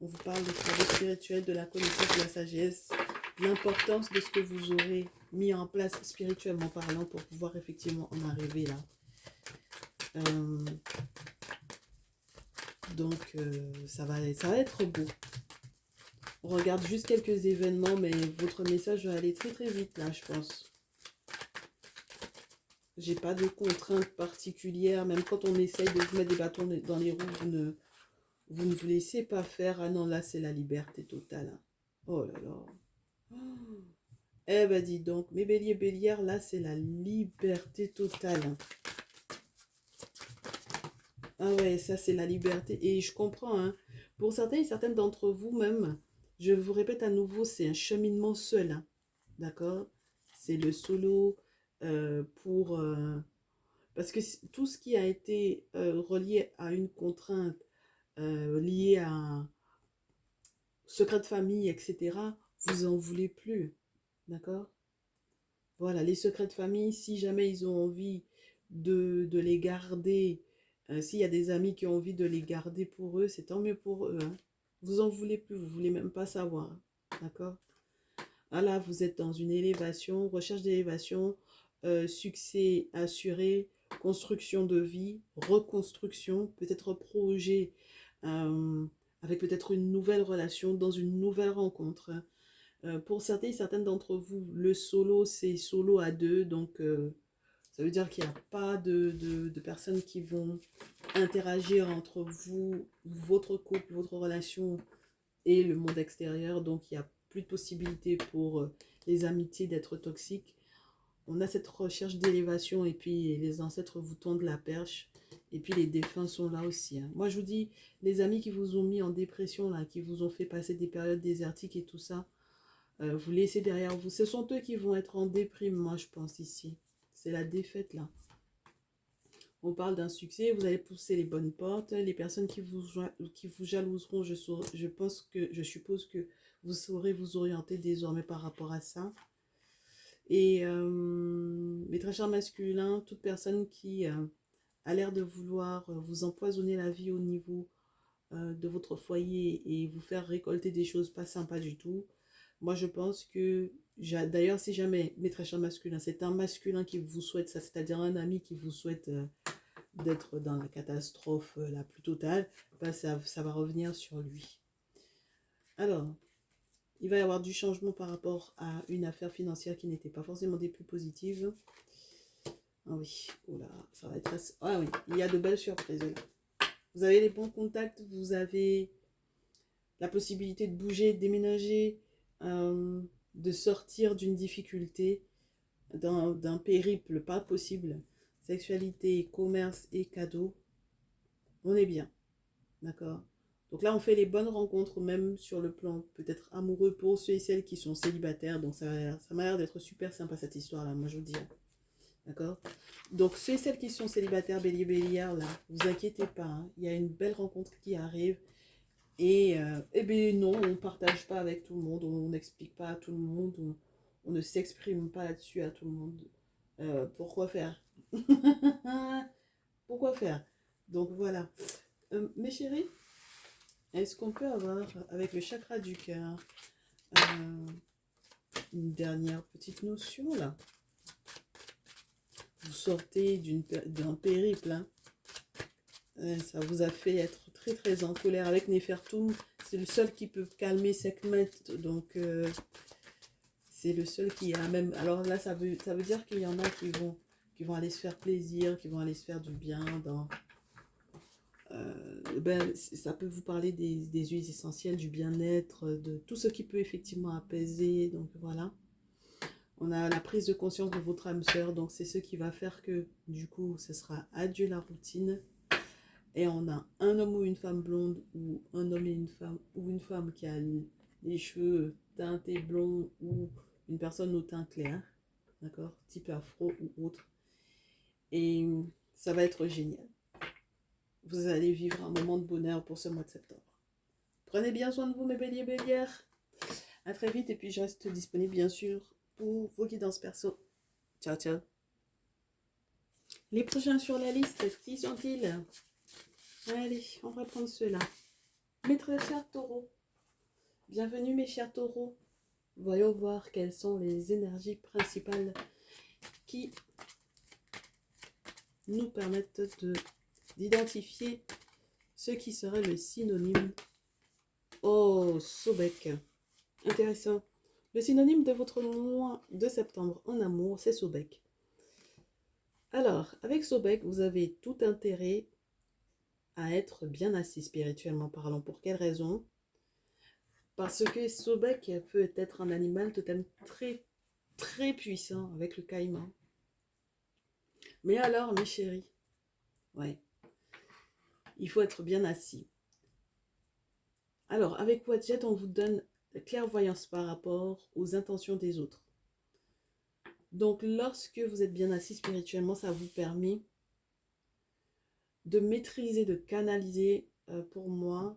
A: On vous parle des travaux spirituels, de la connaissance, de la sagesse, l'importance de ce que vous aurez mis en place spirituellement parlant pour pouvoir effectivement en arriver là. Donc, ça va être beau. On regarde juste quelques événements, mais votre message va aller très très vite là, je pense. J'ai pas de contraintes particulières, même quand on essaye de vous mettre des bâtons dans les roues, vous ne vous laissez pas faire. Ah non, là, c'est la liberté totale. Hein. Oh là là. Oh. Eh ben, dis donc, mes béliers, bélières, là, c'est la liberté totale. Hein. Ah ouais, ça, c'est la liberté. Et je comprends, hein. Pour certains et certaines d'entre vous, même, je vous répète à nouveau, c'est un cheminement seul. Hein. D'accord? C'est le solo pour... parce que tout ce qui a été relié à une contrainte, lié à un secret de famille, etc., vous en voulez plus, d'accord? Voilà, les secrets de famille, si jamais ils ont envie de les garder, s'il y a des amis qui ont envie de les garder pour eux, c'est tant mieux pour eux. Hein. Vous en voulez plus, vous voulez même pas savoir, d'accord? Ah là, vous êtes dans une élévation, recherche d'élévation, succès assuré, construction de vie, reconstruction, peut-être projet, avec peut-être une nouvelle relation, dans une nouvelle rencontre. Pour certains et certaines d'entre vous, le solo, c'est solo à deux, donc ça veut dire qu'il n'y a pas de personnes qui vont interagir entre vous, votre couple, votre relation et le monde extérieur, donc il n'y a plus de possibilité pour les amitiés d'être toxiques. On a cette recherche d'élévation et puis les ancêtres vous tendent la perche et puis les défunts sont là aussi. Hein. Moi je vous dis, les amis qui vous ont mis en dépression, là, qui vous ont fait passer des périodes désertiques et tout ça, vous laissez derrière vous. Ce sont eux qui vont être en déprime, moi je pense ici. C'est la défaite là. On parle d'un succès, vous allez pousser les bonnes portes. Les personnes qui vous jalouseront, je suppose que vous saurez vous orienter désormais par rapport à ça. Et mes très chers masculins, toute personne qui a l'air de vouloir vous empoisonner la vie au niveau de votre foyer et vous faire récolter des choses pas sympas du tout, moi je pense que, d'ailleurs si jamais, mes très chers masculins, c'est un masculin qui vous souhaite ça, c'est-à-dire un ami qui vous souhaite d'être dans la catastrophe la plus totale, ben ça va revenir sur lui. Alors, il va y avoir du changement par rapport à une affaire financière qui n'était pas forcément des plus positives. Ah oui, oula, ça va être assez... Ah oui, il y a de belles surprises là. Vous avez les bons contacts, vous avez la possibilité de bouger, de déménager, de sortir d'une difficulté, d'un périple pas possible. Sexualité, commerce et cadeaux, on est bien, d'accord? Donc là, on fait les bonnes rencontres, même sur le plan peut-être amoureux pour ceux et celles qui sont célibataires. Donc ça m'a l'air d'être super sympa cette histoire-là, moi je vous dis. D'accord? Donc ceux et celles qui sont célibataires, bélier, bélière, là, vous inquiétez pas, hein, il y a une belle rencontre qui arrive. Et eh bien non, on ne partage pas avec tout le monde, on n'explique pas à tout le monde, on ne s'exprime pas là-dessus à tout le monde. Pourquoi faire? Pourquoi faire? Donc voilà. Mes chéris, est-ce qu'on peut avoir, avec le chakra du cœur, une dernière petite notion là? Vous sortez d'un périple, hein. Ça vous a fait être très très en colère avec Néfertum. C'est le seul qui peut calmer Sekhmet. Donc c'est le seul qui a même... Alors là, ça veut dire qu'il y en a qui vont aller se faire plaisir, qui vont aller se faire du bien dans... ça peut vous parler des huiles essentielles, du bien-être, de tout ce qui peut effectivement apaiser. Donc voilà. On a la prise de conscience de votre âme sœur. Donc c'est ce qui va faire que du coup, ce sera adieu la routine. Et on a un homme ou une femme blonde, ou un homme et une femme, ou une femme qui a les cheveux teintés blonds, ou une personne au teint clair, d'accord, type afro ou autre. Et ça va être génial. Vous allez vivre un moment de bonheur pour ce mois de septembre. Prenez bien soin de vous, mes béliers bélières. À très vite, et puis je reste disponible, bien sûr, pour vos guidances perso. Ciao, ciao. Les prochains sur la liste, qui sont-ils? Allez, on va prendre ceux-là. Mes très chers taureaux. Bienvenue mes chers taureaux. Voyons voir quelles sont les énergies principales qui nous permettent d'identifier ce qui serait le synonyme. Oh, Sobek. Intéressant. Le synonyme de votre mois de septembre en amour, c'est Sobek. Alors, avec Sobek, vous avez tout intérêt à être bien assis spirituellement parlant. Pour quelle raison? Parce que Sobek peut être un animal totem très, très puissant avec le caïman. Mais alors, mes chéris, ouais, il faut être bien assis. Alors, avec Wadjet, on vous donne clairvoyance par rapport aux intentions des autres. Donc, lorsque vous êtes bien assis spirituellement, ça vous permet de maîtriser, de canaliser, pour moi,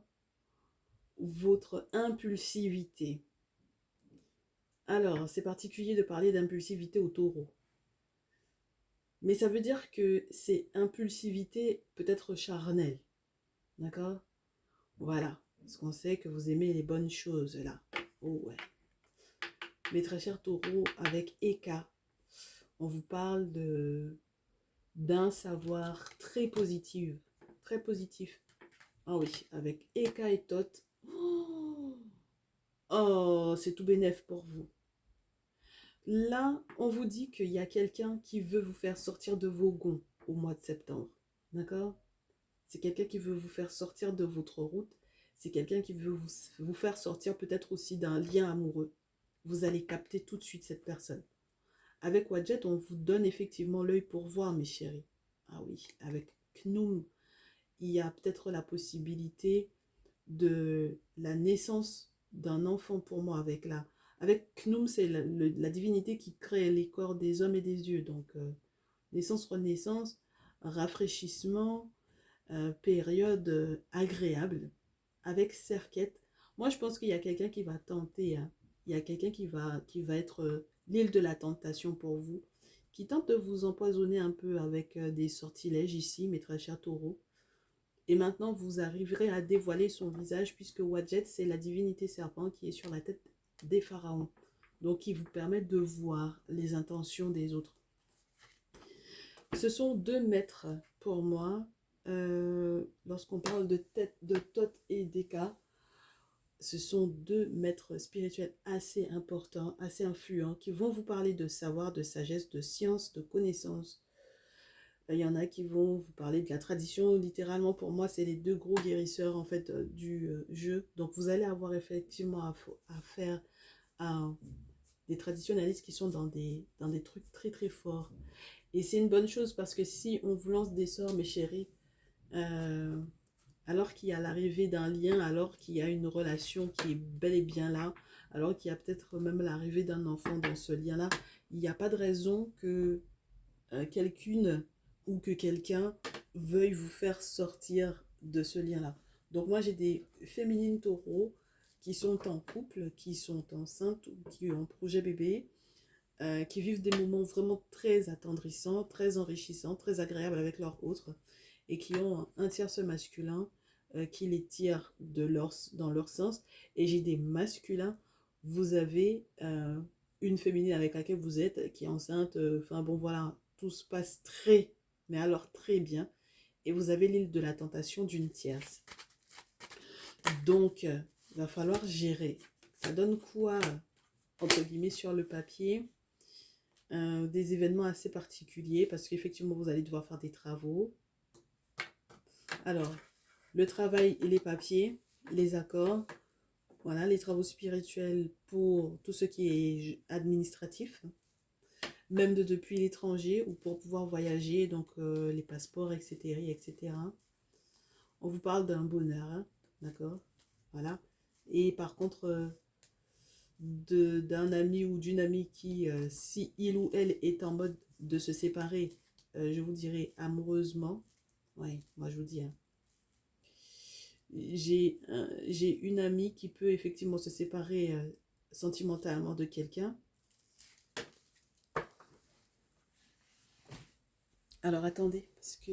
A: votre impulsivité. Alors, c'est particulier de parler d'impulsivité au taureau. Mais ça veut dire que c'est impulsivité peut-être charnelle. D'accord? Voilà. Parce qu'on sait que vous aimez les bonnes choses là. Oh ouais. Mes très chers taureaux, avec Eka, on vous parle de d'un savoir très positif. Très positif. Ah oui, avec Eka et Tot. Oh, oh, c'est tout bénef pour vous. Là, on vous dit qu'il y a quelqu'un qui veut vous faire sortir de vos gonds au mois de septembre. D'accord? C'est quelqu'un qui veut vous faire sortir de votre route. C'est quelqu'un qui veut vous faire sortir peut-être aussi d'un lien amoureux. Vous allez capter tout de suite cette personne. Avec Wadjet, on vous donne effectivement l'œil pour voir, mes chéris. Ah oui, avec Knoum, il y a peut-être la possibilité de la naissance d'un enfant pour moi avec Knoum, c'est la divinité qui crée les corps des hommes et des dieux. Donc, naissance, renaissance, rafraîchissement, période agréable avec Serquette. Moi, je pense qu'il y a quelqu'un qui va tenter, hein. Il y a quelqu'un qui va être l'île de la tentation pour vous, qui tente de vous empoisonner un peu avec des sortilèges ici, mes très chers taureaux. Et maintenant, vous arriverez à dévoiler son visage, puisque Wadjet, c'est la divinité serpent qui est sur la tête des pharaons. Donc, qui vous permet de voir les intentions des autres. Ce sont deux maîtres pour moi. Lorsqu'on parle de tête, de Tot et d'Eka, ce sont deux maîtres spirituels assez importants, assez influents, qui vont vous parler de savoir, de sagesse, de science, de connaissance. Il y en a qui vont vous parler de la tradition. Littéralement, pour moi, c'est les deux gros guérisseurs en fait du jeu. Donc, vous allez avoir effectivement à faire à des traditionnalistes qui sont dans des trucs très très forts. Et c'est une bonne chose parce que si on vous lance des sorts, mes chéris, euh, alors qu'il y a l'arrivée d'un lien, alors qu'il y a une relation qui est bel et bien là, alors qu'il y a peut-être même l'arrivée d'un enfant dans ce lien-là, il n'y a pas de raison que quelqu'une ou que quelqu'un veuille vous faire sortir de ce lien-là. Donc moi, j'ai des féminines taureaux qui sont en couple, qui sont enceintes ou qui ont projet bébé, qui vivent des moments vraiment très attendrissants, très enrichissants, très agréables avec leur autre, et qui ont un tierce masculin qui les tire dans leur sens. Et j'ai des masculins, vous avez une féminine avec laquelle vous êtes, qui est enceinte, enfin bon voilà, tout se passe très, mais alors très bien. Et vous avez l'île de la tentation d'une tierce. Donc, il va falloir gérer. Ça donne quoi, entre guillemets, sur le papier? Des événements assez particuliers parce qu'effectivement vous allez devoir faire des travaux. Alors, le travail et les papiers, les accords, voilà, les travaux spirituels pour tout ce qui est administratif, même depuis l'étranger ou pour pouvoir voyager, donc les passeports, etc., etc. On vous parle d'un bonheur, hein, d'accord? Voilà. Et par contre, d'un ami ou d'une amie qui, si il ou elle est en mode de se séparer, je vous dirais amoureusement, ouais, moi je vous dis, hein, j'ai une amie qui peut effectivement se séparer sentimentalement de quelqu'un. Alors attendez, parce que